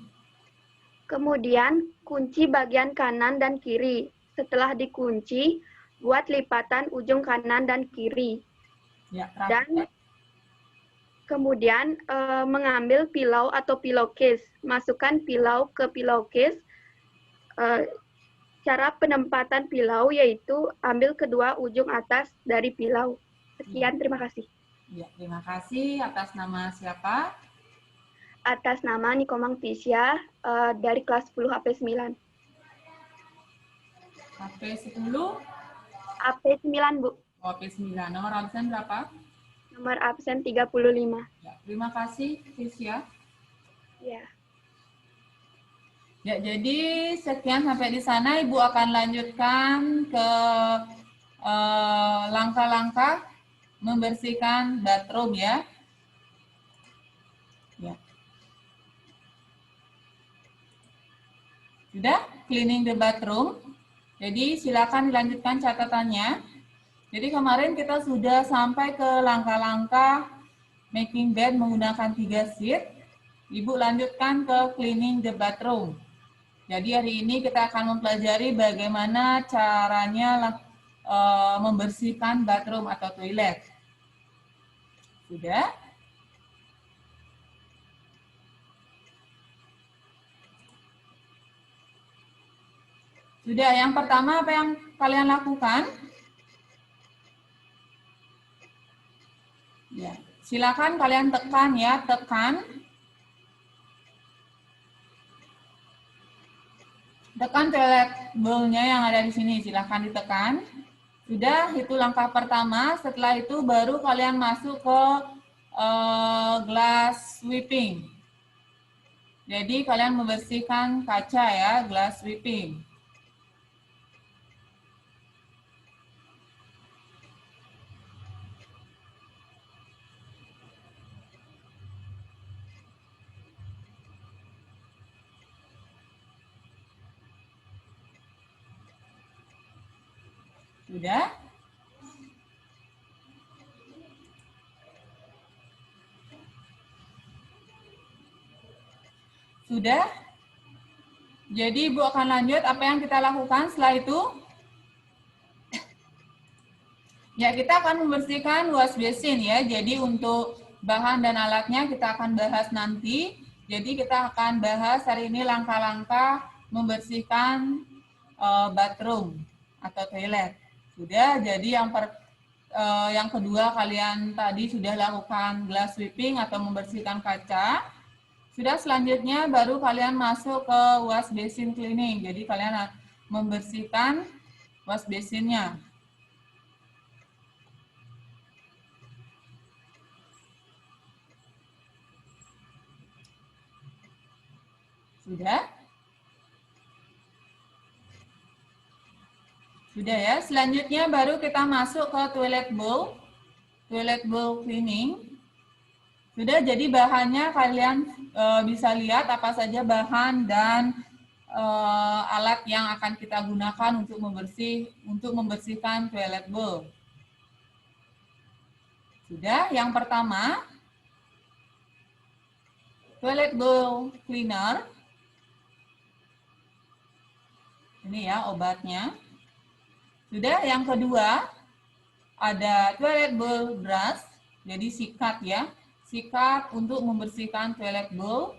Kemudian kunci bagian kanan dan kiri. Setelah dikunci, buat lipatan ujung kanan dan kiri. Ya, dan kemudian mengambil pilau atau pillowcase. Masukkan pilau ke pillowcase. Cara penempatan pilau yaitu ambil kedua ujung atas dari pilau. Sekian, terima kasih. Ya, terima kasih. Atas nama siapa? Atas nama Nikomang Tisya dari kelas 10 AP9. AP10? AP9, Bu. Oh, AP9. Nomor absen berapa? Nomor absen 35. Ya, terima kasih, Tisya. Ya. Ya, jadi sekian sampai di sana. Ibu akan lanjutkan ke langkah-langkah membersihkan bathroom ya. Ya. Sudah cleaning the bathroom. Jadi silakan dilanjutkan catatannya. Jadi kemarin kita sudah sampai ke langkah-langkah making bed menggunakan 3 sheet. Ibu lanjutkan ke cleaning the bathroom. Jadi hari ini kita akan mempelajari bagaimana caranya membersihkan bathroom atau toilet. Sudah? Sudah, yang pertama apa yang kalian lakukan? Ya, silakan kalian tekan ya, tekan. Tekan toilet bowl-nya yang ada di sini, silakan ditekan. Sudah, itu langkah pertama. Setelah itu baru kalian masuk ke glass sweeping. Jadi kalian membersihkan kaca ya, glass sweeping. Sudah? Sudah? Jadi Ibu akan lanjut apa yang kita lakukan setelah itu? Ya, kita akan membersihkan wash basin ya. Jadi untuk bahan dan alatnya kita akan bahas nanti. Jadi kita akan bahas hari ini langkah-langkah membersihkan bathroom atau toilet. Sudah, jadi yang kedua kalian tadi sudah lakukan glass sweeping atau membersihkan kaca. Sudah, selanjutnya baru kalian masuk ke wash basin cleaning. Jadi kalian membersihkan wash basinnya. Sudah? Sudah ya. Selanjutnya baru kita masuk ke toilet bowl cleaning. Sudah, jadi bahannya kalian bisa lihat apa saja bahan dan alat yang akan kita gunakan untuk membersihkan toilet bowl. Sudah, yang pertama toilet bowl cleaner. Ini ya obatnya. Sudah, yang kedua ada toilet bowl brush. Jadi sikat ya. Sikat untuk membersihkan toilet bowl.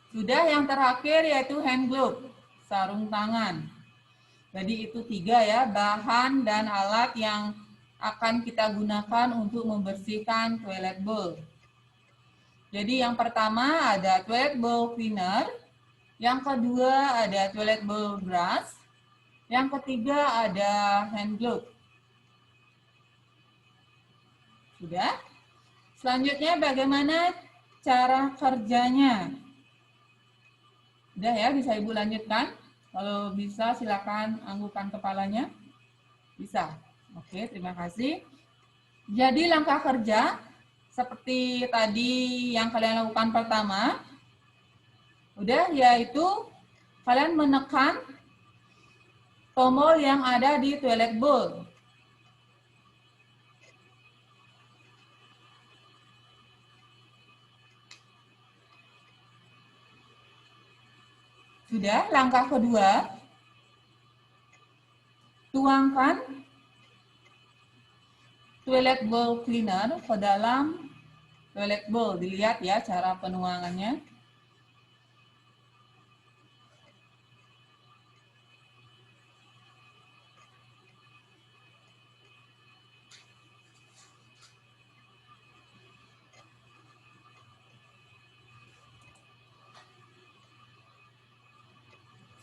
Sudah, yang terakhir yaitu hand glove, sarung tangan. Jadi itu 3 ya, bahan dan alat yang akan kita gunakan untuk membersihkan toilet bowl. Jadi yang pertama ada toilet bowl cleaner, yang kedua ada toilet bowl brush, yang ketiga ada hand glove. Sudah? Selanjutnya bagaimana cara kerjanya? Sudah ya, bisa Ibu lanjutkan? Kalau bisa silakan anggukan kepalanya. Bisa. Oke, terima kasih. Jadi langkah kerja seperti tadi yang kalian lakukan pertama, udah, yaitu kalian menekan tombol yang ada di toilet bowl. Sudah, langkah kedua, tuangkan toilet bowl cleaner ke dalam toilet bowl. Dilihat ya cara penuangannya.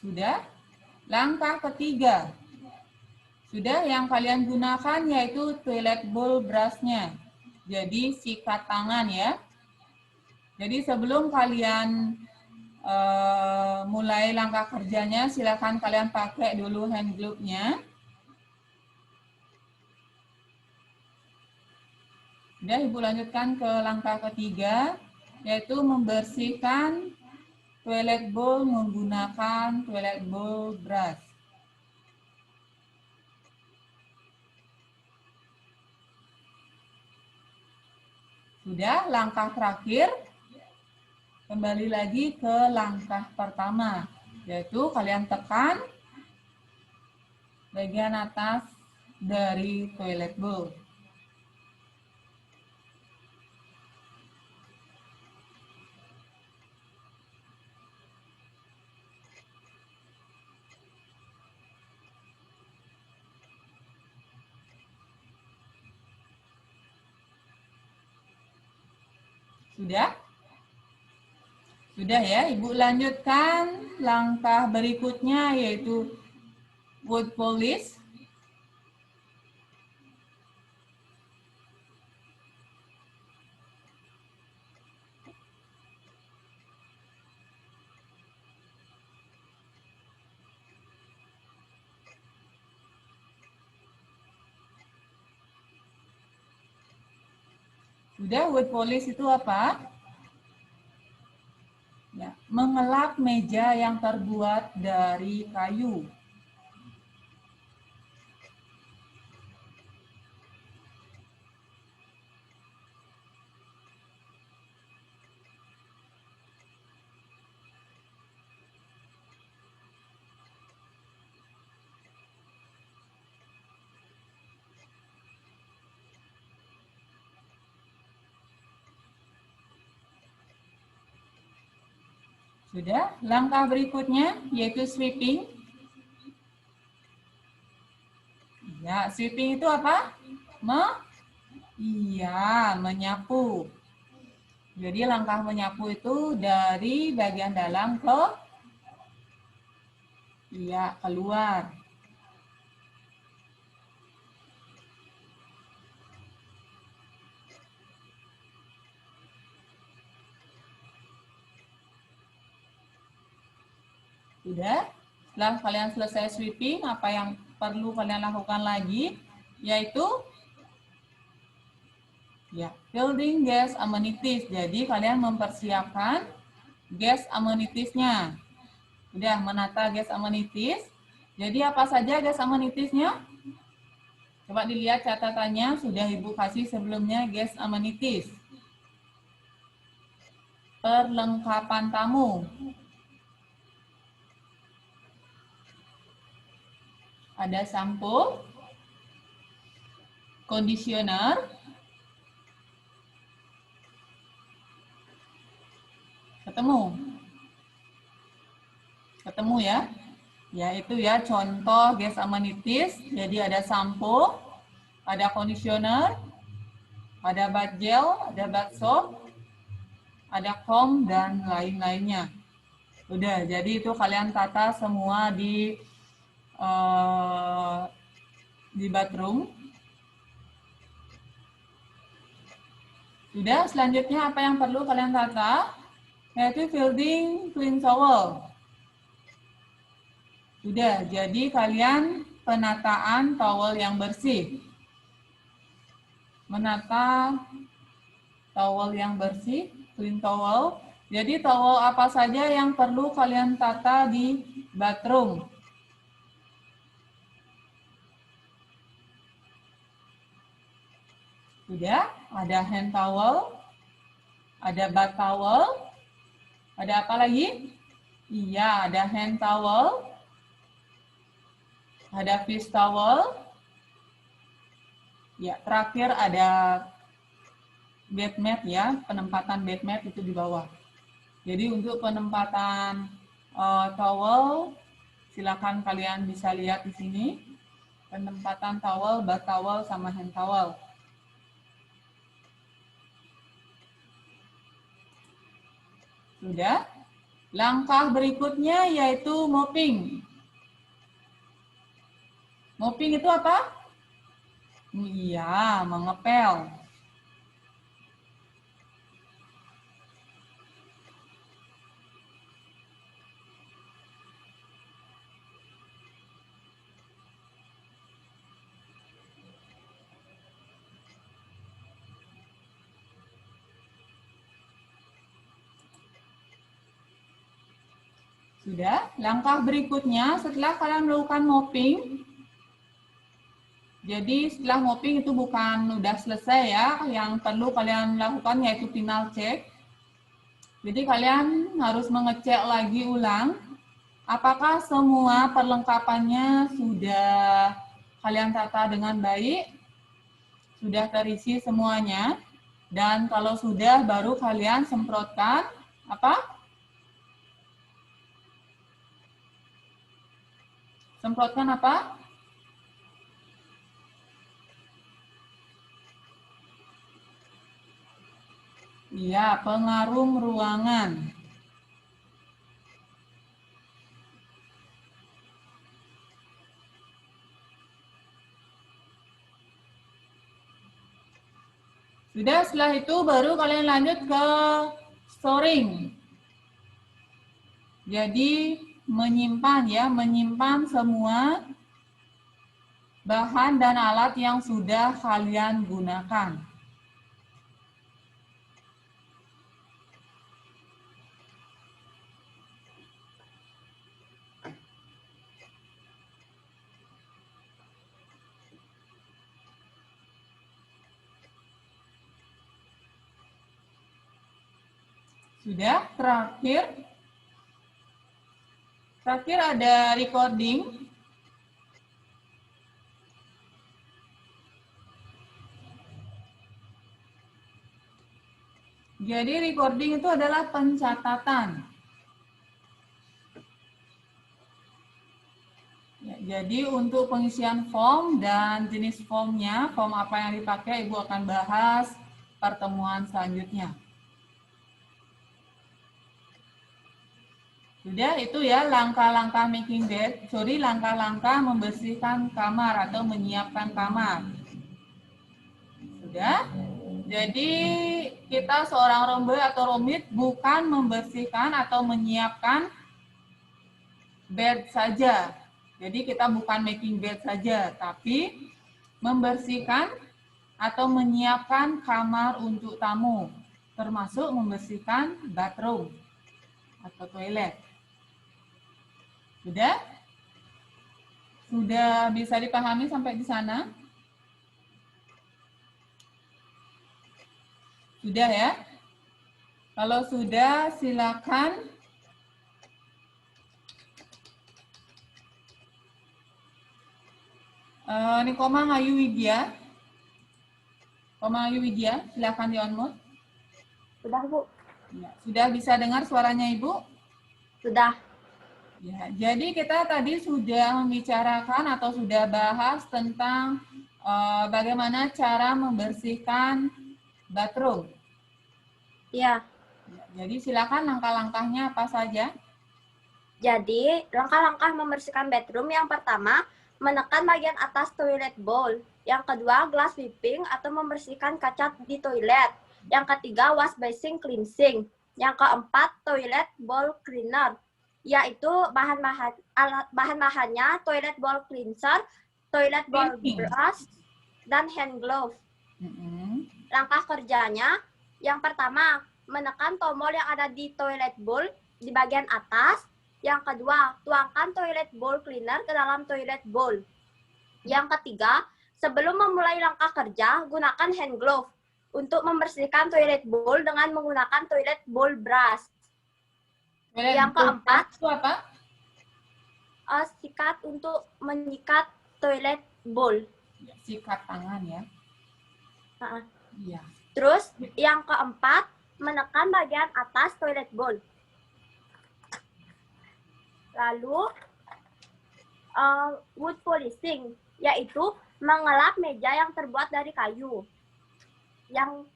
Sudah. Langkah ketiga. Sudah, yang kalian gunakan yaitu toilet bowl brush-nya. Jadi sikat tangan ya. Jadi sebelum kalian mulai langkah kerjanya, silakan kalian pakai dulu hand glove-nya. Sudah, Ibu lanjutkan ke langkah ketiga, yaitu membersihkan toilet bowl menggunakan toilet bowl brush. Sudah, langkah terakhir, kembali lagi ke langkah pertama, yaitu kalian tekan bagian atas dari toilet bowl. Sudah? Sudah ya, Ibu lanjutkan langkah berikutnya yaitu wood polish. Sudah, wood polish itu apa? Ya, mengelap meja yang terbuat dari kayu. Sudah, langkah berikutnya yaitu sweeping. Ya, sweeping itu apa? Menyapu. Jadi langkah menyapu itu dari bagian dalam ke keluar. Sudah? Setelah kalian selesai sweeping, apa yang perlu kalian lakukan lagi? Yaitu building gas amenities. Jadi kalian mempersiapkan gas amenitiesnya. Sudah menata gas amenities. Jadi apa saja gas amenitiesnya? Coba dilihat catatannya, sudah Ibu kasih sebelumnya gas amenities. Perlengkapan tamu. Ada sampo, conditioner, ketemu ya. Ya itu ya contoh gas amenities. Jadi ada sampo, ada conditioner, ada bath gel, ada bath soap, ada comb dan lain-lainnya. Udah, jadi itu kalian tata semua di bathroom. Sudah, selanjutnya apa yang perlu kalian tata? Yaitu folding clean towel. Sudah, jadi kalian penataan towel yang bersih. Menata towel yang bersih, clean towel. Jadi towel apa saja yang perlu kalian tata di bathroom? Sudah, ada hand towel, ada bath towel, ada apa lagi? Iya, ada hand towel, ada fish towel. Ya, terakhir ada bed mat ya, penempatan bed mat itu di bawah. Jadi untuk penempatan towel, silakan kalian bisa lihat di sini. Penempatan towel, bath towel, sama hand towel. Sudah. Langkah berikutnya yaitu mopping. Mopping itu apa? Iya, mengepel. Sudah, langkah berikutnya setelah kalian melakukan mopping, jadi setelah mopping itu bukan udah selesai ya, yang perlu kalian lakukan yaitu final check. Jadi kalian harus mengecek lagi ulang, apakah semua perlengkapannya sudah kalian tata dengan baik, sudah terisi semuanya, dan kalau sudah baru kalian semprotkan apa? Semprotkan apa? Iya, pengarum ruangan. Sudah, setelah itu baru kalian lanjut ke storing. Jadi menyimpan ya, menyimpan semua bahan dan alat yang sudah kalian gunakan. Sudah? Terakhir ada recording. Jadi recording itu adalah pencatatan. Ya, jadi untuk pengisian form dan jenis formnya, form apa yang dipakai Ibu akan bahas pertemuan selanjutnya. Sudah, itu ya langkah-langkah langkah-langkah membersihkan kamar atau menyiapkan kamar. Sudah? Jadi kita seorang rombe atau romit bukan membersihkan atau menyiapkan bed saja. Jadi kita bukan making bed saja, tapi membersihkan atau menyiapkan kamar untuk tamu, termasuk membersihkan bathroom atau toilet. Sudah? Sudah bisa dipahami sampai di sana? Sudah ya? Kalau sudah, silakan ini Komang Ayu Widya. Komang Ayu Widya, silakan di-unmute. Sudah, Bu. Ya, sudah bisa dengar suaranya Ibu? Sudah. Ya, jadi kita tadi sudah membicarakan atau sudah bahas tentang bagaimana cara membersihkan bathroom. Iya. Ya, jadi silakan langkah-langkahnya apa saja? Jadi, langkah-langkah membersihkan bedroom yang pertama, menekan bagian atas toilet bowl. Yang kedua, glass sweeping atau membersihkan kaca di toilet. Yang ketiga, wash basin cleansing. Yang keempat, toilet bowl cleaner, yaitu bahan-bahannya toilet bowl cleanser, toilet bowl brush, dan hand glove. Langkah kerjanya, yang pertama, menekan tombol yang ada di toilet bowl di bagian atas. Yang kedua, tuangkan toilet bowl cleaner ke dalam toilet bowl. Yang ketiga, sebelum memulai langkah kerja, gunakan hand glove untuk membersihkan toilet bowl dengan menggunakan toilet bowl brush. Yang keempat, itu apa? sikat untuk menyikat toilet bowl. Ya, sikat tangan ya. Iya. Terus yang keempat, menekan bagian atas toilet bowl. Lalu wood polishing, yaitu mengelap meja yang terbuat dari kayu. Yang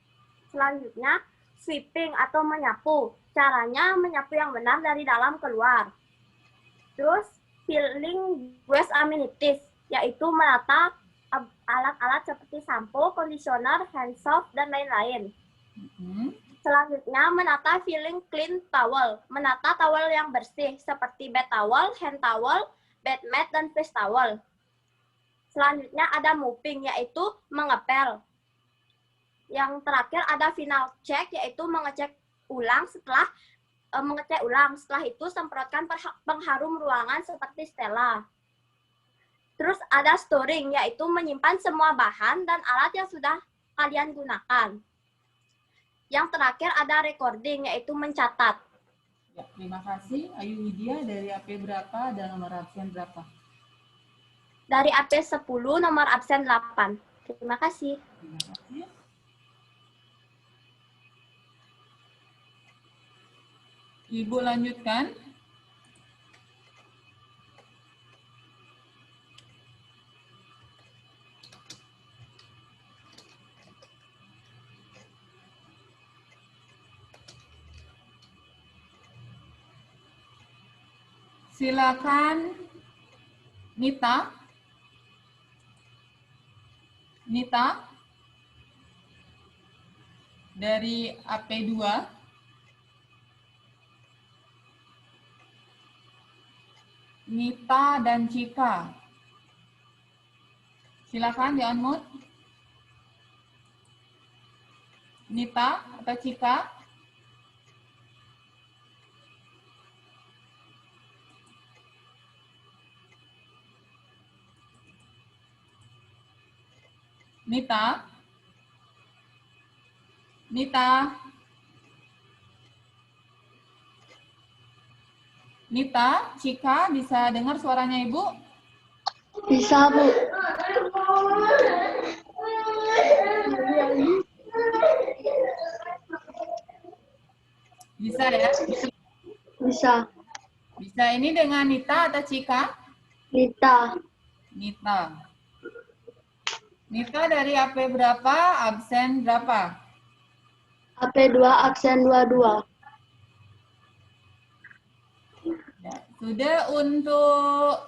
selanjutnya, sweeping atau menyapu. Caranya menyapu yang benar dari dalam keluar. Terus filling waste amenities, yaitu menata alat-alat seperti sampo, conditioner, hand soap, dan lain-lain. Selanjutnya, menata filling clean towel. Menata towel yang bersih seperti bed towel, hand towel, bed mat, dan face towel. Selanjutnya ada mopping, yaitu mengepel. Yang terakhir ada final check, yaitu mengecek ulang. Setelah itu semprotkan pengharum ruangan seperti Stella. Terus ada storing, yaitu menyimpan semua bahan dan alat yang sudah kalian gunakan. Yang terakhir ada recording, yaitu mencatat. Ya, terima kasih. Ayu Widya dari AP berapa dan nomor absen berapa? Dari AP 10, nomor absen 8. Terima kasih. Terima kasih. Ibu lanjutkan. Silakan Nita. Nita dari AP2. Nita dan Cika. Silakan di-unmute. Nita atau Cika? Nita? Nita? Nita, Cika, bisa dengar suaranya Ibu? Bisa, Bu. Bisa ya? Bisa. Bisa. Ini dengan Nita atau Cika? Nita. Nita. Nita dari AP berapa, absen berapa? AP2, absen 22. Ya. Sudah untuk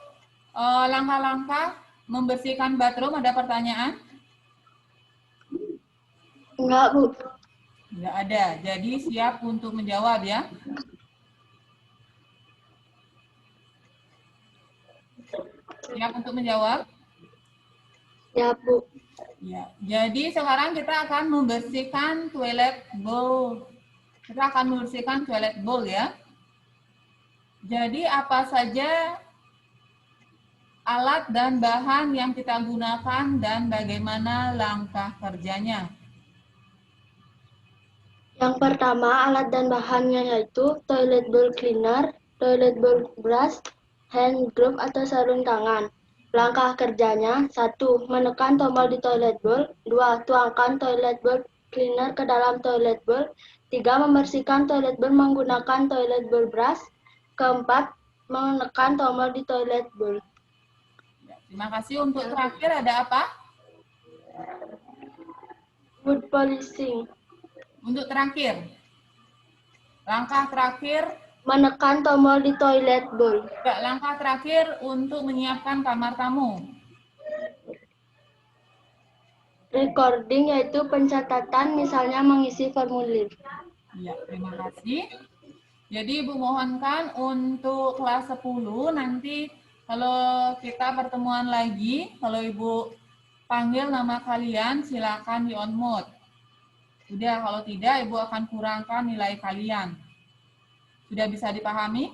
langkah-langkah membersihkan bathroom, ada pertanyaan? Enggak, Bu. Tidak ada. Jadi siap untuk menjawab ya. Siap untuk menjawab? Ya, Bu. Ya. Jadi sekarang kita akan membersihkan toilet bowl. Kita akan membersihkan toilet bowl ya. Jadi apa saja alat dan bahan yang kita gunakan dan bagaimana langkah kerjanya? Yang pertama, alat dan bahannya yaitu toilet bowl cleaner, toilet bowl brush, hand glove atau sarung tangan. Langkah kerjanya: 1. Menekan tombol di toilet bowl. 2. Tuangkan toilet bowl cleaner ke dalam toilet bowl. 3. Membersihkan toilet bowl menggunakan toilet bowl brush. 4. Menekan tombol di toilet bowl. Ya, terima kasih. Untuk terakhir ada apa? Wood polishing. Untuk terakhir, langkah terakhir, Menekan tombol di toilet bowl. langkah terakhir untuk menyiapkan kamar tamu. Recording yaitu pencatatan, misalnya mengisi formulir. Ya, terima kasih. Jadi Ibu mohonkan untuk kelas 10 nanti kalau kita pertemuan lagi, kalau Ibu panggil nama kalian silakan di on mode. Sudah, kalau tidak Ibu akan kurangkan nilai kalian. Sudah bisa dipahami?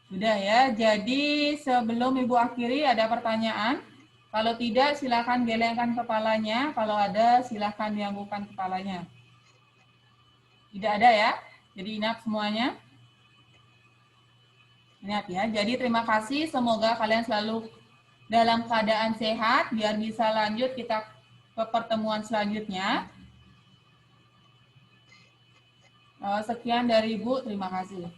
Sudah ya. Jadi sebelum Ibu akhiri ada pertanyaan? Kalau tidak silakan gelengkan kepalanya, kalau ada silakan dianggukkan kepalanya. Tidak ada ya? Jadi ingat semuanya. Ingat ya. Jadi terima kasih. Semoga kalian selalu dalam keadaan sehat biar bisa lanjut kita ke pertemuan selanjutnya. Sekian dari Ibu. Terima kasih.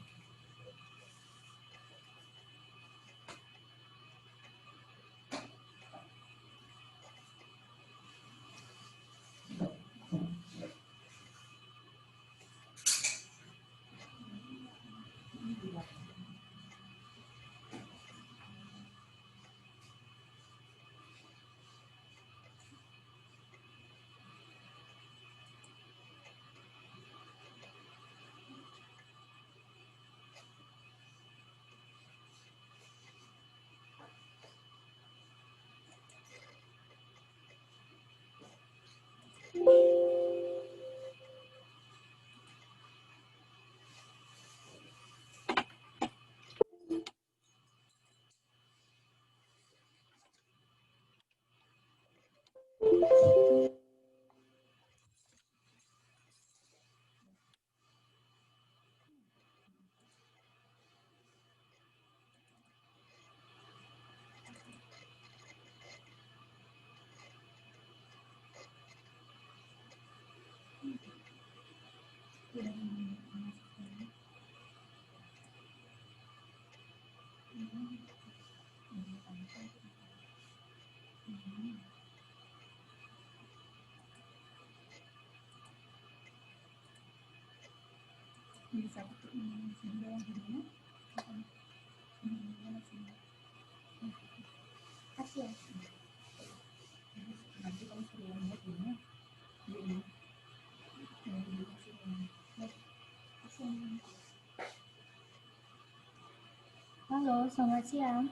Halo, selamat siang.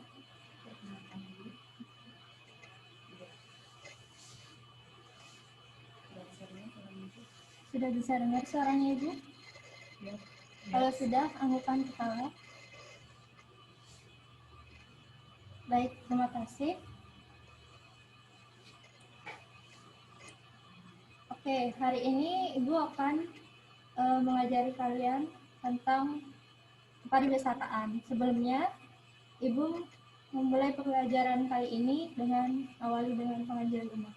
Sudah bisa dengar suaranya Ibu? Kalau sudah, anggukkan kepala. Baik, terima kasih. Oke, hari ini Ibu akan mengajari kalian tentang pariwisataan. Sebelumnya, Ibu memulai pembelajaran kali ini dengan awali dengan pengajian umat.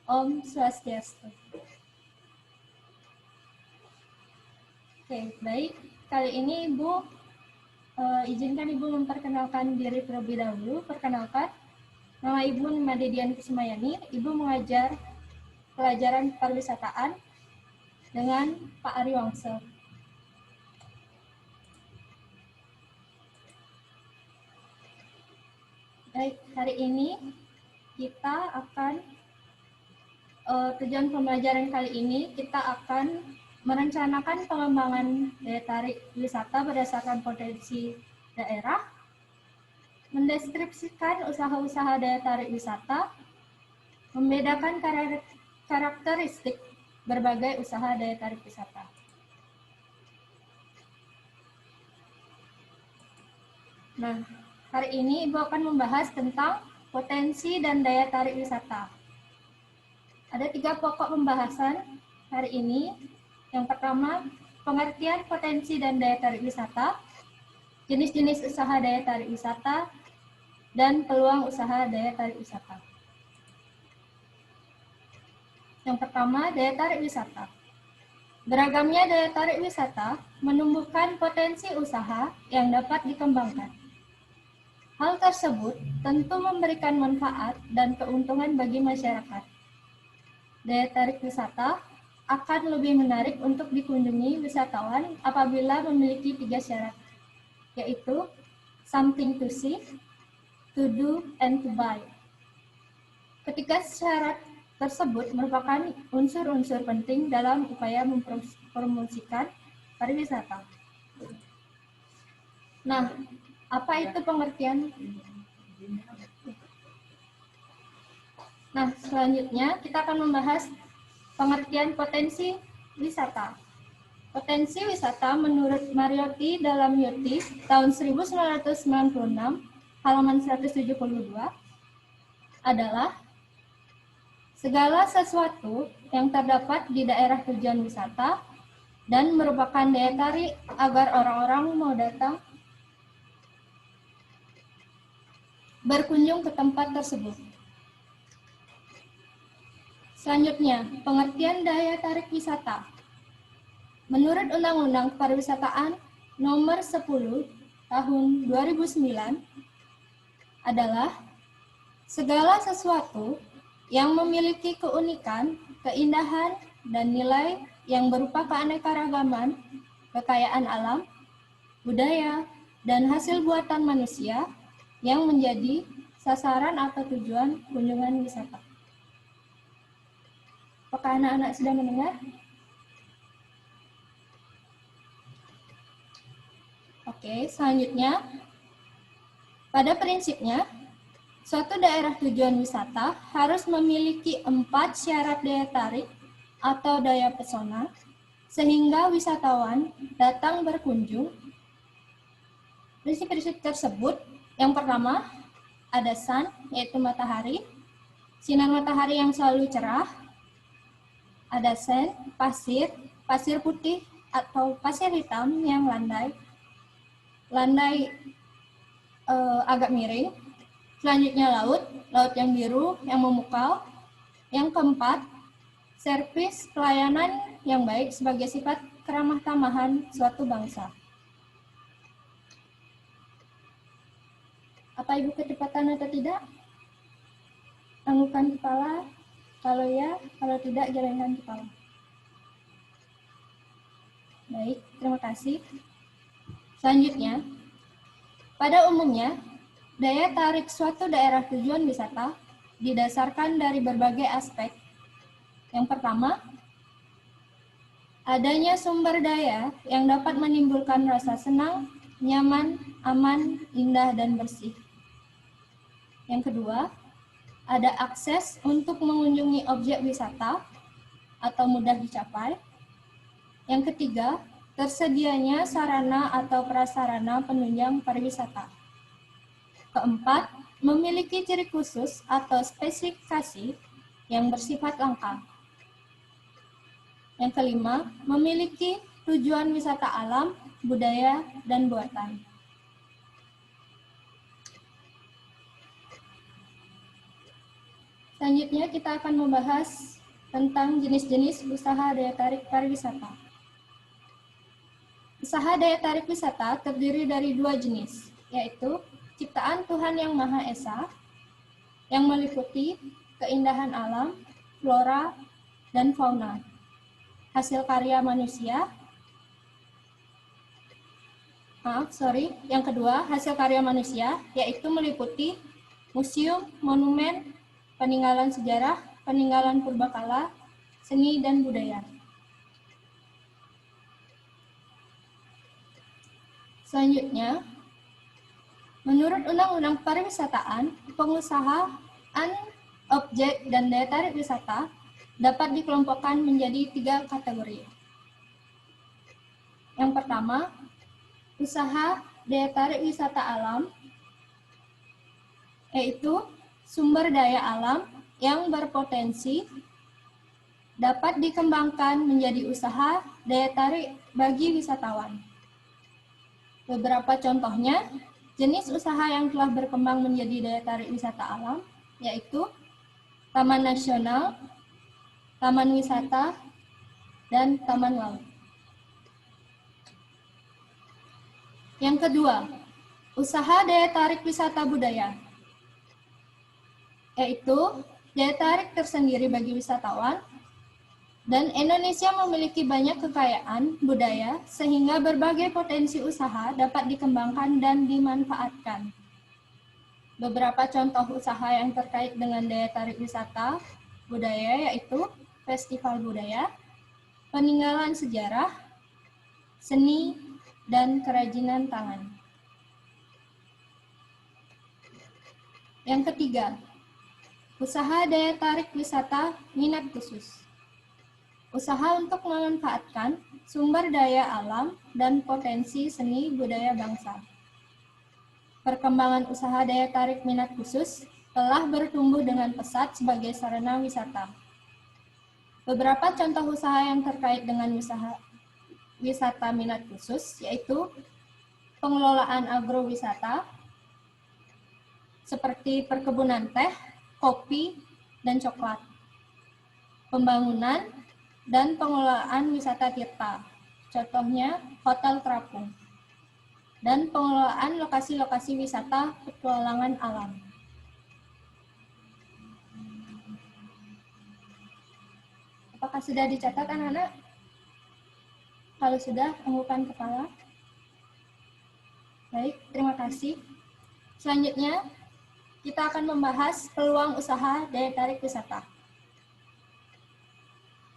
Om Swastiastu. Oke, baik. Kali ini Ibu izinkan Ibu memperkenalkan diri terlebih dahulu. Perkenalkan, nama Ibu Nimade Dian Kusumayani. Ibu mengajar pelajaran pariwisataan dengan Pak Ari Wangsa. Baik, hari ini kita akan tujuan pembelajaran kali ini kita akan merencanakan pengembangan daya tarik wisata berdasarkan potensi daerah, mendeskripsikan usaha-usaha daya tarik wisata, membedakan karakteristik berbagai usaha daya tarik wisata. Nah, hari ini Ibu akan membahas tentang potensi dan daya tarik wisata. Ada 3 pokok pembahasan hari ini. Yang pertama, pengertian potensi dan daya tarik wisata, jenis-jenis usaha daya tarik wisata, dan peluang usaha daya tarik wisata. Yang pertama, daya tarik wisata. Beragamnya daya tarik wisata menumbuhkan potensi usaha yang dapat dikembangkan. Hal tersebut tentu memberikan manfaat dan keuntungan bagi masyarakat. Daya tarik wisata akan lebih menarik untuk dikunjungi wisatawan apabila memiliki 3 syarat, yaitu something to see, to do, and to buy. Ketiga syarat tersebut merupakan unsur-unsur penting dalam upaya mempromosikan pariwisata. Nah, apa itu pengertian? Nah, selanjutnya kita akan membahas pengertian potensi wisata. Potensi wisata menurut Mariotti dalam Yutti tahun 1996, halaman 172, adalah segala sesuatu yang terdapat di daerah tujuan wisata dan merupakan daya tarik agar orang-orang mau datang berkunjung ke tempat tersebut. Selanjutnya, pengertian daya tarik wisata. Menurut Undang-Undang Pariwisataan Nomor 10 Tahun 2009 adalah segala sesuatu yang memiliki keunikan, keindahan, dan nilai yang berupa keanekaragaman, kekayaan alam, budaya, dan hasil buatan manusia yang menjadi sasaran atau tujuan kunjungan wisata. Apakah anak-anak sudah mendengar? Oke, selanjutnya, pada prinsipnya, suatu daerah tujuan wisata harus memiliki 4 syarat daya tarik atau daya pesona, sehingga wisatawan datang berkunjung. Prinsip-prinsip tersebut, yang pertama, ada sun, yaitu matahari, sinar matahari yang selalu cerah. Ada sand, pasir, pasir putih atau pasir hitam yang landai agak miring. Selanjutnya laut yang biru, yang memukau. Yang keempat, servis pelayanan yang baik sebagai sifat keramah tamahan suatu bangsa. Apa Ibu kecepatan atau tidak? Anggukkan kepala, kalau ya, kalau tidak gelengkan kepala. Baik, terima kasih. Selanjutnya, pada umumnya, daya tarik suatu daerah tujuan wisata didasarkan dari berbagai aspek. Yang pertama, adanya sumber daya yang dapat menimbulkan rasa senang, nyaman, aman, indah, dan bersih. Yang kedua, ada akses untuk mengunjungi objek wisata atau mudah dicapai. Yang ketiga, tersedianya sarana atau prasarana penunjang pariwisata. Keempat, memiliki ciri khusus atau spesifikasi yang bersifat langka. Yang kelima, memiliki tujuan wisata alam budaya, dan buatan. Selanjutnya kita akan membahas tentang jenis-jenis usaha daya tarik pariwisata. Usaha daya tarik wisata terdiri dari dua jenis, yaitu ciptaan Tuhan Yang Maha Esa, yang meliputi keindahan alam, flora, dan fauna, hasil karya manusia. Yang kedua, hasil karya manusia, yaitu meliputi museum, monumen, peninggalan sejarah, peninggalan purbakala, seni, dan budaya. Selanjutnya, menurut Undang-Undang Pariwisataan, pengusahaan objek dan daya tarik wisata dapat dikelompokkan menjadi 3 kategori. Yang pertama, usaha daya tarik wisata alam, yaitu sumber daya alam yang berpotensi dapat dikembangkan menjadi usaha daya tarik bagi wisatawan. Beberapa contohnya, jenis usaha yang telah berkembang menjadi daya tarik wisata alam, yaitu taman nasional, taman wisata, dan taman laut. Yang kedua, usaha daya tarik wisata budaya, yaitu daya tarik tersendiri bagi wisatawan, dan Indonesia memiliki banyak kekayaan budaya sehingga berbagai potensi usaha dapat dikembangkan dan dimanfaatkan. Beberapa contoh usaha yang terkait dengan daya tarik wisata budaya yaitu festival budaya, peninggalan sejarah, seni, dan kerajinan tangan. Yang ketiga, usaha daya tarik wisata minat khusus. Usaha untuk memanfaatkan sumber daya alam dan potensi seni budaya bangsa. Perkembangan usaha daya tarik minat khusus telah bertumbuh dengan pesat sebagai sarana wisata. Beberapa contoh usaha yang terkait dengan usaha wisata minat khusus yaitu pengelolaan agrowisata seperti perkebunan teh, kopi, dan coklat. Pembangunan dan pengelolaan wisata tirta, contohnya Hotel Terapung, dan pengelolaan lokasi-lokasi wisata petualangan alam. Apakah sudah dicatat anak-anak? Kalau sudah, anggukkan kepala. Baik, terima kasih. Selanjutnya, kita akan membahas peluang usaha daya tarik wisata.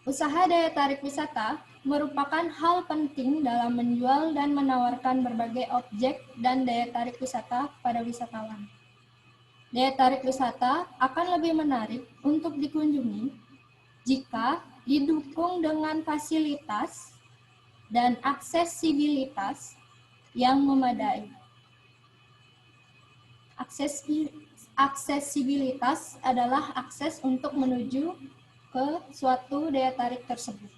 Usaha daya tarik wisata merupakan hal penting dalam menjual dan menawarkan berbagai objek dan daya tarik wisata pada wisatawan. Daya tarik wisata akan lebih menarik untuk dikunjungi jika didukung dengan fasilitas dan aksesibilitas yang memadai. Aksesibilitas adalah akses untuk menuju ke suatu daya tarik tersebut.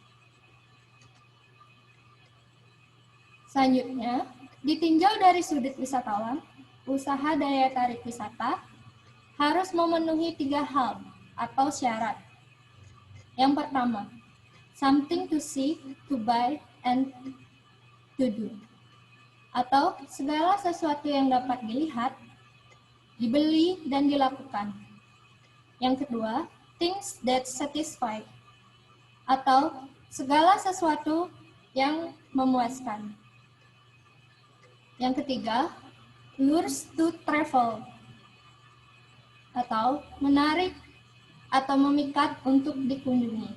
Selanjutnya, ditinjau dari sudut wisatawan, usaha daya tarik wisata harus memenuhi 3 hal atau syarat. Yang pertama, something to see, to buy, and to do. Atau segala sesuatu yang dapat dilihat, dibeli, dan dilakukan. Yang kedua, things that satisfy, atau segala sesuatu yang memuaskan. Yang ketiga, lures to travel, atau menarik atau memikat untuk dikunjungi.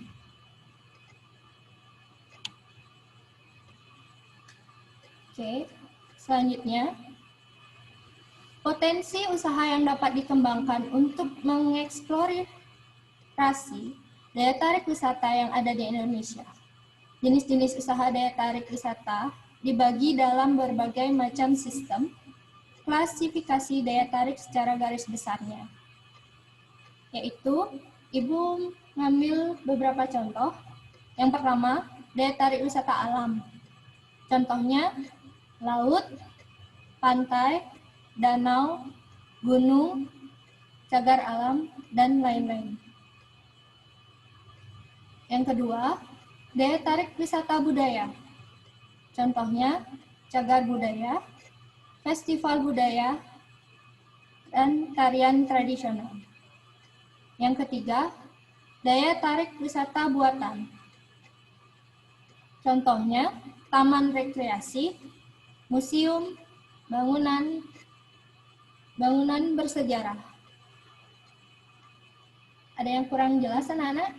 Oke, selanjutnya, potensi usaha yang dapat dikembangkan untuk mengeksplorasi daya tarik wisata yang ada di Indonesia. Jenis-jenis usaha daya tarik wisata dibagi dalam berbagai macam sistem klasifikasi daya tarik secara garis besarnya. Yaitu, Ibu ngambil beberapa contoh. Yang pertama, daya tarik wisata alam. Contohnya, laut, pantai, danau, gunung, cagar alam, dan lain-lain. Yang kedua, daya tarik wisata budaya. Contohnya, cagar budaya, festival budaya, dan tarian tradisional. Yang ketiga, daya tarik wisata buatan. Contohnya, taman rekreasi, museum, bangunan bersejarah. Ada yang kurang jelas, anak-anak?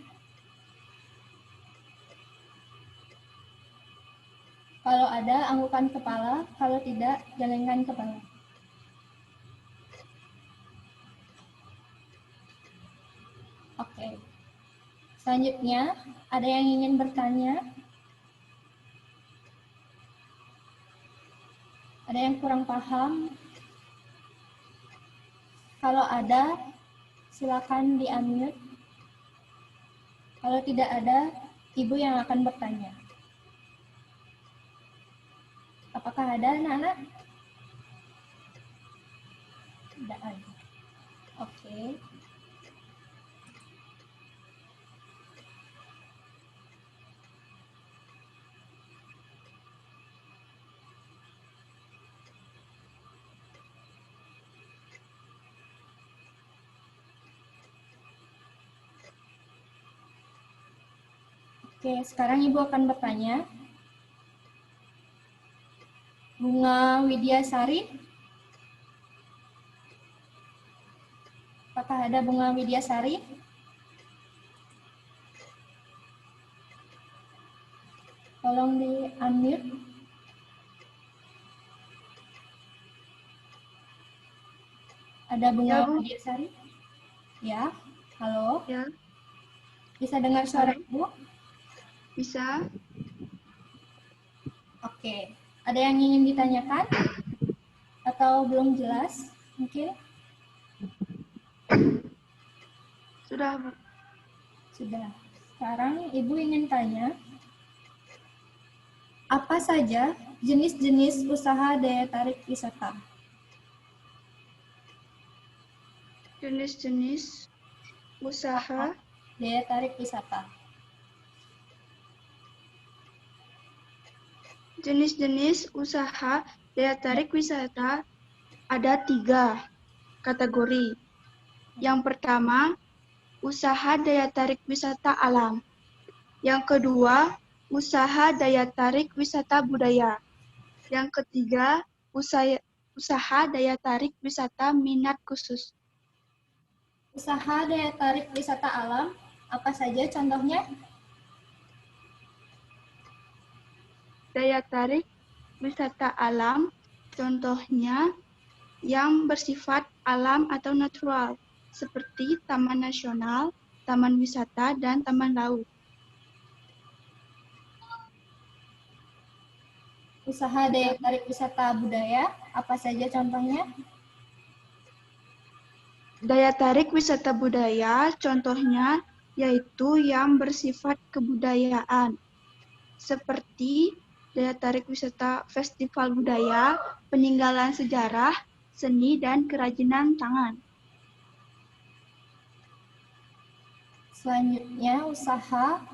Kalau ada, anggukan kepala. Kalau tidak, gelengkan kepala. Oke. Selanjutnya, ada yang ingin bertanya? Ada yang kurang paham? Kalau ada, silakan di-unmute. Kalau tidak ada, Ibu yang akan bertanya. Apakah ada anak-anak? Tidak ada. Oke. Oke, sekarang Ibu akan bertanya. Bunga Widyasari. Apakah ada Bunga Widyasari? Tolong di-unmute. Ada Bunga Ya, Bu. Widyasari? Ya, halo. Ya, Bisa dengar suara Ibu? bisa. Oke. Ada yang ingin ditanyakan? Atau belum jelas? Mungkin? Sudah, Bu. Sudah. Sekarang Ibu ingin tanya, apa saja jenis-jenis usaha daya tarik wisata? Jenis-jenis usaha Daya tarik wisata. Jenis-jenis usaha daya tarik wisata ada 3 kategori. Yang pertama, usaha daya tarik wisata alam. Yang kedua, usaha daya tarik wisata budaya. Yang ketiga, usaha daya tarik wisata minat khusus. Usaha daya tarik wisata alam, apa saja contohnya? Daya tarik wisata alam, contohnya yang bersifat alam atau natural, seperti taman nasional, taman wisata, dan taman laut. Usaha daya tarik wisata budaya, apa saja contohnya? Daya tarik wisata budaya, contohnya yaitu yang bersifat kebudayaan, seperti daya tarik wisata festival budaya, peninggalan sejarah, seni, dan kerajinan tangan. Selanjutnya, usaha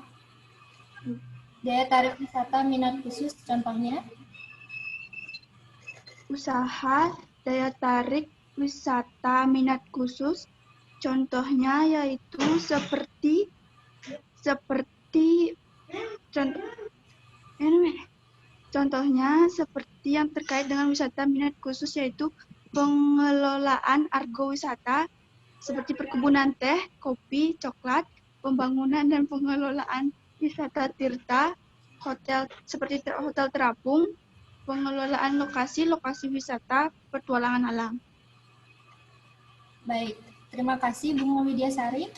daya tarik wisata minat khusus, contohnya? Usaha daya tarik wisata minat khusus, contohnya yaitu seperti contohnya seperti yang terkait dengan wisata minat khusus, yaitu pengelolaan argowisata seperti perkebunan teh, kopi, coklat, pembangunan dan pengelolaan wisata tirta, hotel seperti hotel terapung, pengelolaan lokasi-lokasi wisata petualangan alam. Baik, terima kasih Bunga Widyasari.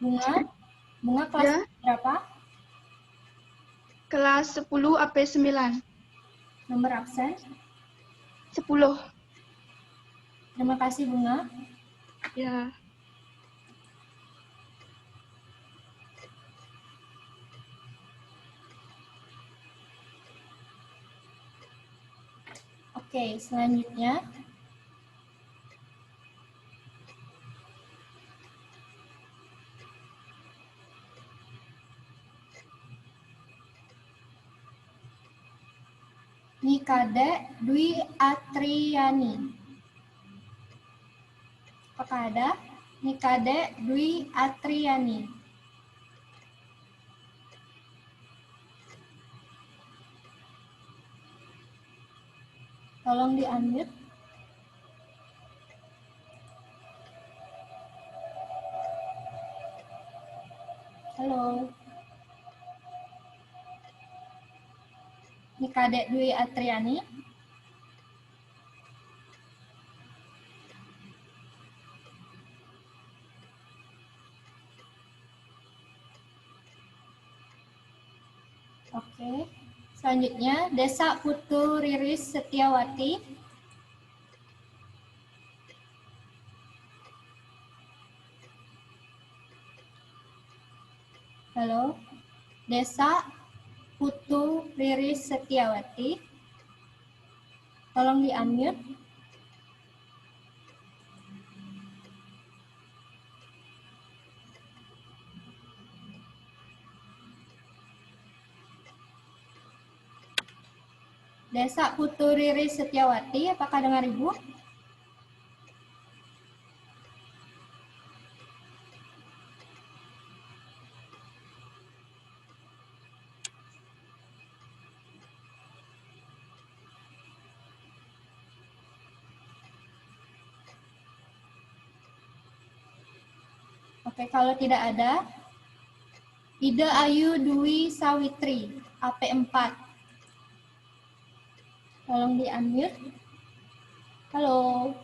Bunga kelas Ya. berapa? Kelas 10 AP 9. Nomor absen? 10. Terima kasih Bunga. Ya. Oke, selanjutnya Nikade Dwi Atriani. Apakah ada? Nikade Dwi Atriani. Tolong di-unmute. Halo. Nikade Dwi Atriani. Oke. Selanjutnya, Desa Putu Riris Setiawati. Halo. Desa Putu Riris Setiawati. Tolong di-unmute. Desa Putu Riris Setiawati, apakah dengar Ibu? Oke, kalau tidak ada, Ida Ayu Dwi Sawitri, AP4. Tolong di-unmute. Halo.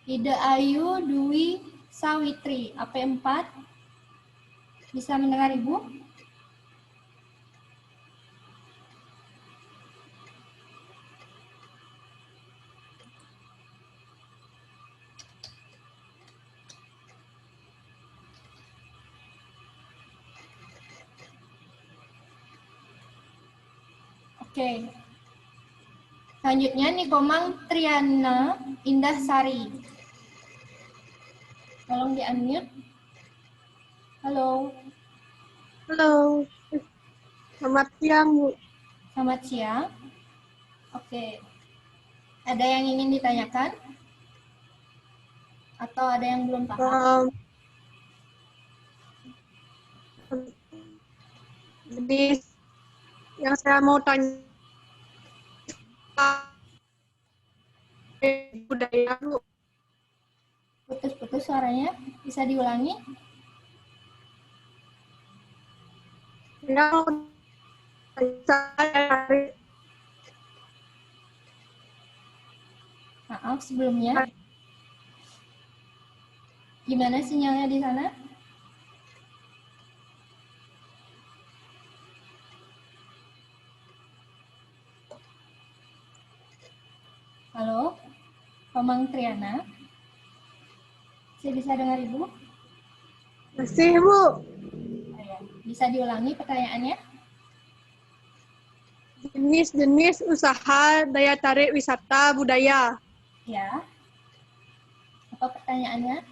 Ida Ayu Dwi Sawitri, AP4. Bisa mendengar Ibu? Oke. Selanjutnya Nikomang Triana Indah Sari. Tolong di-unmute. Halo. Halo, selamat siang Bu. Selamat siang. Oke. Ada yang ingin ditanyakan? Atau ada yang belum paham? Jadi yang saya mau tanya budaya Bu. Putus-putus suaranya. Bisa diulangi? Maaf sebelumnya. Gimana sinyalnya di sana? Halo, Komang Triana. Saya bisa dengar Ibu? Masih Bu. Bisa diulangi pertanyaannya? Jenis-jenis usaha daya tarik wisata budaya. Ya. Apa pertanyaannya?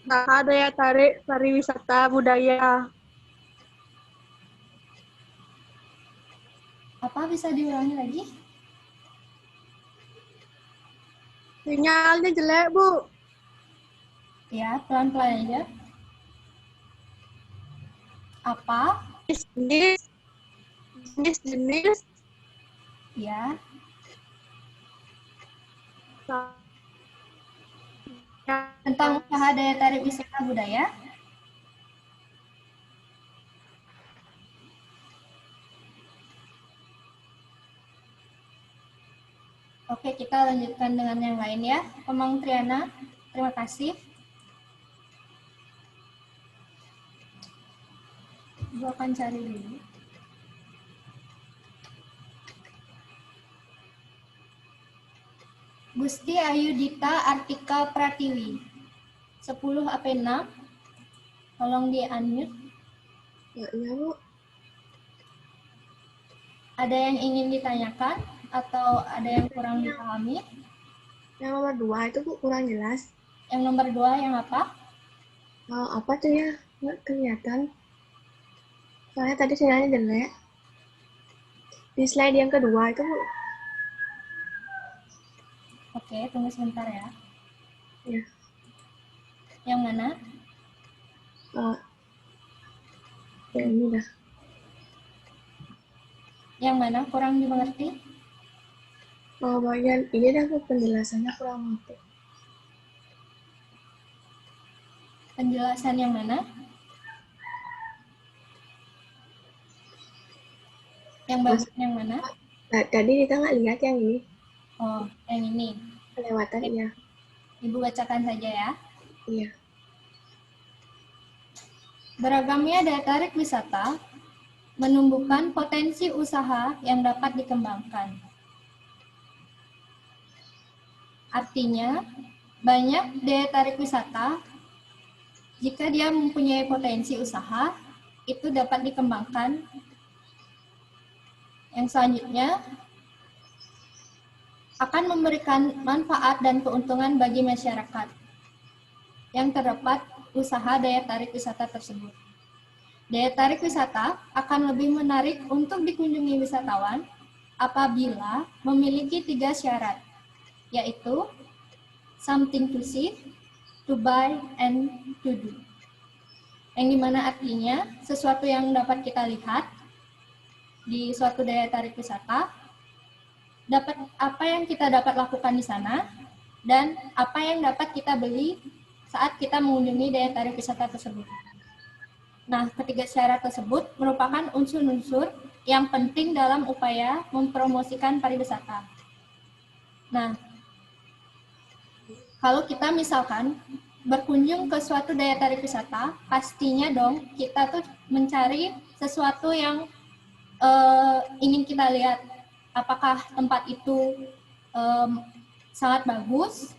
Usaha daya tarik pariwisata budaya. Apa bisa diulangi lagi? Sinyalnya jelek Bu. Ya, pelan-pelan aja. Apa? Jenis-jenis Ya. Tentang usaha daya tarik wisata budaya. Oke, kita lanjutkan dengan yang lain ya. Komang Triana, terima kasih. Gue akan cari dulu. Gusti Ayudita Artika Pratiwi. 10 AP 6. Tolong di-unmute. Ya, iya, Bu. Ada yang ingin ditanyakan atau ada yang kurang dipahami? Yang nomor 2 itu, Bu, kurang jelas. Yang nomor 2 yang apa? Apa tuh ya? Nggak kelihatan. Soalnya tadi sinyalnya jelek. Di slide yang kedua itu, Bu. Oke, tunggu sebentar ya. Ya. Yang mana? Ya ini dah. Yang mana kurang dimengerti? Bagian ini dah, Bu, penjelasannya kurang mengerti. Penjelasan yang mana? Yang bagus yang mana? Tadi kita nggak lihat yang ini. Oh, yang ini. Kelewatan, ya. Ibu bacakan saja ya. Iya. Beragamnya daya tarik wisata menumbuhkan potensi usaha yang dapat dikembangkan. Artinya, banyak daya tarik wisata, jika dia mempunyai potensi usaha, itu dapat dikembangkan. Yang selanjutnya, akan memberikan manfaat dan keuntungan bagi masyarakat yang terdapat usaha daya tarik wisata tersebut. Daya tarik wisata akan lebih menarik untuk dikunjungi wisatawan apabila memiliki 3 syarat, yaitu something to see, to buy, and to do. Yang dimana artinya sesuatu yang dapat kita lihat di suatu daya tarik wisata, dapat apa yang kita dapat lakukan di sana, dan apa yang dapat kita beli saat kita mengunjungi daya tarik wisata tersebut. Nah, ketiga syarat tersebut merupakan unsur-unsur yang penting dalam upaya mempromosikan pariwisata. Nah, kalau kita misalkan berkunjung ke suatu daya tarik wisata, pastinya dong kita tuh mencari sesuatu yang ingin kita lihat. Apakah tempat itu sangat bagus,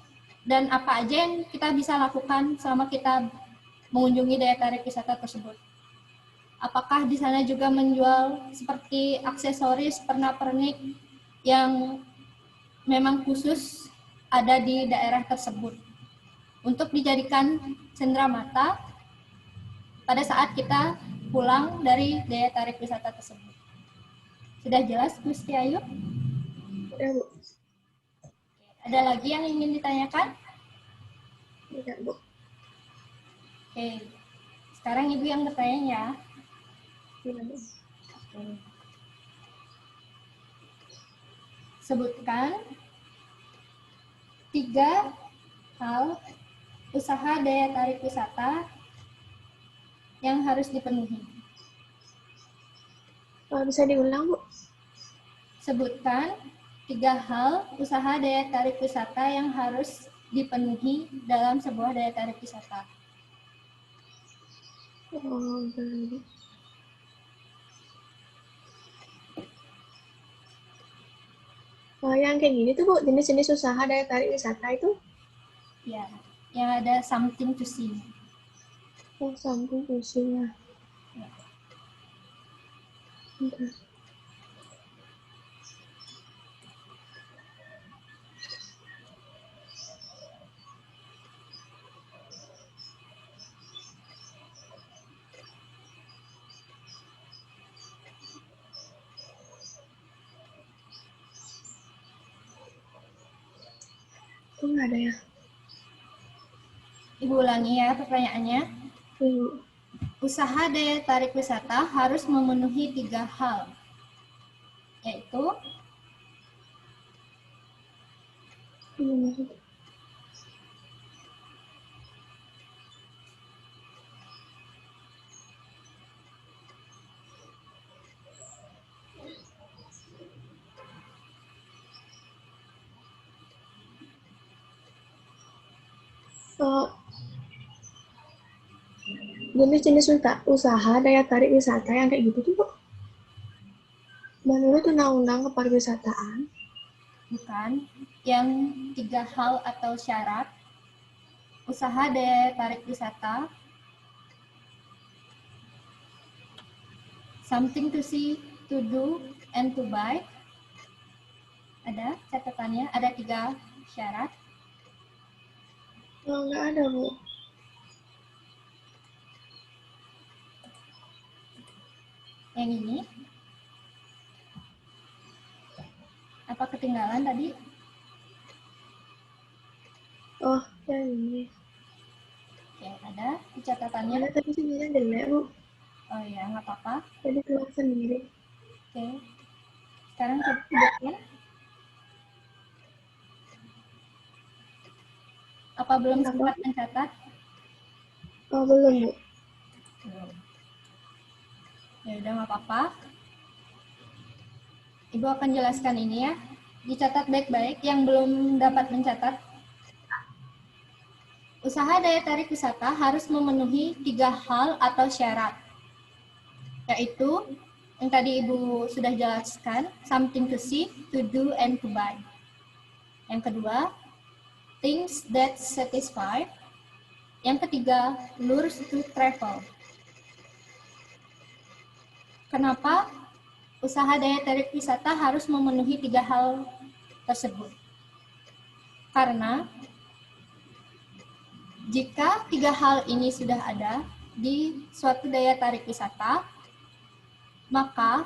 dan apa aja yang kita bisa lakukan selama kita mengunjungi daya tarik wisata tersebut. Apakah di sana juga menjual seperti aksesoris pernak-pernik yang memang khusus ada di daerah tersebut untuk dijadikan cenderamata pada saat kita pulang dari daya tarik wisata tersebut. Sudah jelas, Gusti Ayu? Udah, Bu. Ada lagi yang ingin ditanyakan? Tidak, Bu. Oke. Sekarang Ibu yang bertanya ya. Tidak, Bu. Oke. Sebutkan 3 hal usaha daya tarik wisata yang harus dipenuhi. Bisa diulang, Bu? Sebutkan 3 hal usaha daya tarik wisata yang harus dipenuhi dalam sebuah daya tarik wisata. Yang kayak gini tuh, Bu, jenis-jenis usaha daya tarik wisata itu? Ya, yang ada something to see. Oh, something to see, ya. Bentar. Kok nggak ada ya? Ibu ulangi ya pertanyaannya. Usaha daya tarik wisata harus memenuhi 3 hal, yaitu jenis-jenis usaha daya tarik wisata yang kayak gitu tuh, Bu, menurut Undang-Undang Kepariwisataan Bukan. Yang 3 hal atau syarat. Usaha daya tarik wisata. Something to see, to do, and to buy. Ada catatannya, ada 3 syarat. Oh, nggak ada, Bu. Yang ini. Apa ketinggalan tadi? Oh, yang ini. Oke, ada di catatannya. Ada, tapi sebenarnya jelek, Bu. Oh ya, nggak apa-apa. Jadi keluar sendiri. Oke. Sekarang coba hidupin. Apa belum Apa? sempat mencatat? Oh, belum, Bu. Belum. Ya udah, nggak apa-apa. Ibu akan jelaskan ini ya. Dicatat baik-baik yang belum dapat mencatat. Usaha daya tarik wisata harus memenuhi 3 hal atau syarat. Yaitu, yang tadi Ibu sudah jelaskan, something to see, to do, and to buy. Yang kedua, things that satisfy. Yang ketiga, lures to travel. Kenapa usaha daya tarik wisata harus memenuhi 3 hal tersebut? Karena jika 3 hal ini sudah ada di suatu daya tarik wisata, maka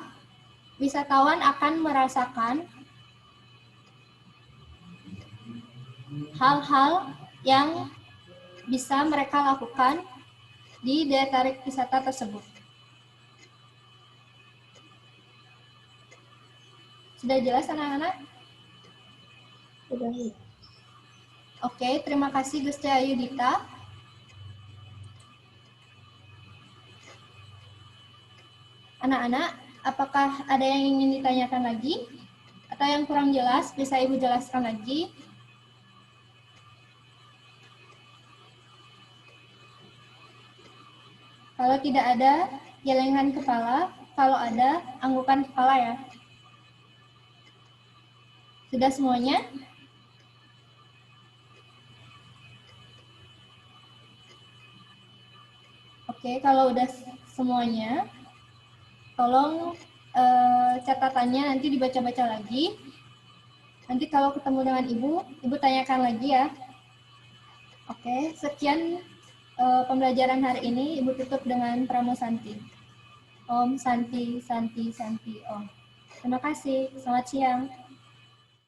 wisatawan akan merasakan hal-hal yang bisa mereka lakukan di daya tarik wisata tersebut. Sudah jelas anak-anak? Sudah, Bu. Oke, terima kasih Gusti Ayudita. Anak-anak, apakah ada yang ingin ditanyakan lagi? Atau yang kurang jelas, bisa Ibu jelaskan lagi? Kalau tidak ada, gelengkan kepala. Kalau ada, anggukan kepala ya. Sudah semuanya? Oke, kalau udah semuanya, tolong catatannya nanti dibaca-baca lagi. Nanti kalau ketemu dengan Ibu tanyakan lagi ya. Oke, sekian pembelajaran hari ini. Ibu tutup dengan Pramo Santi. Om Santi, Santi, Santi, Om. Terima kasih. Selamat siang.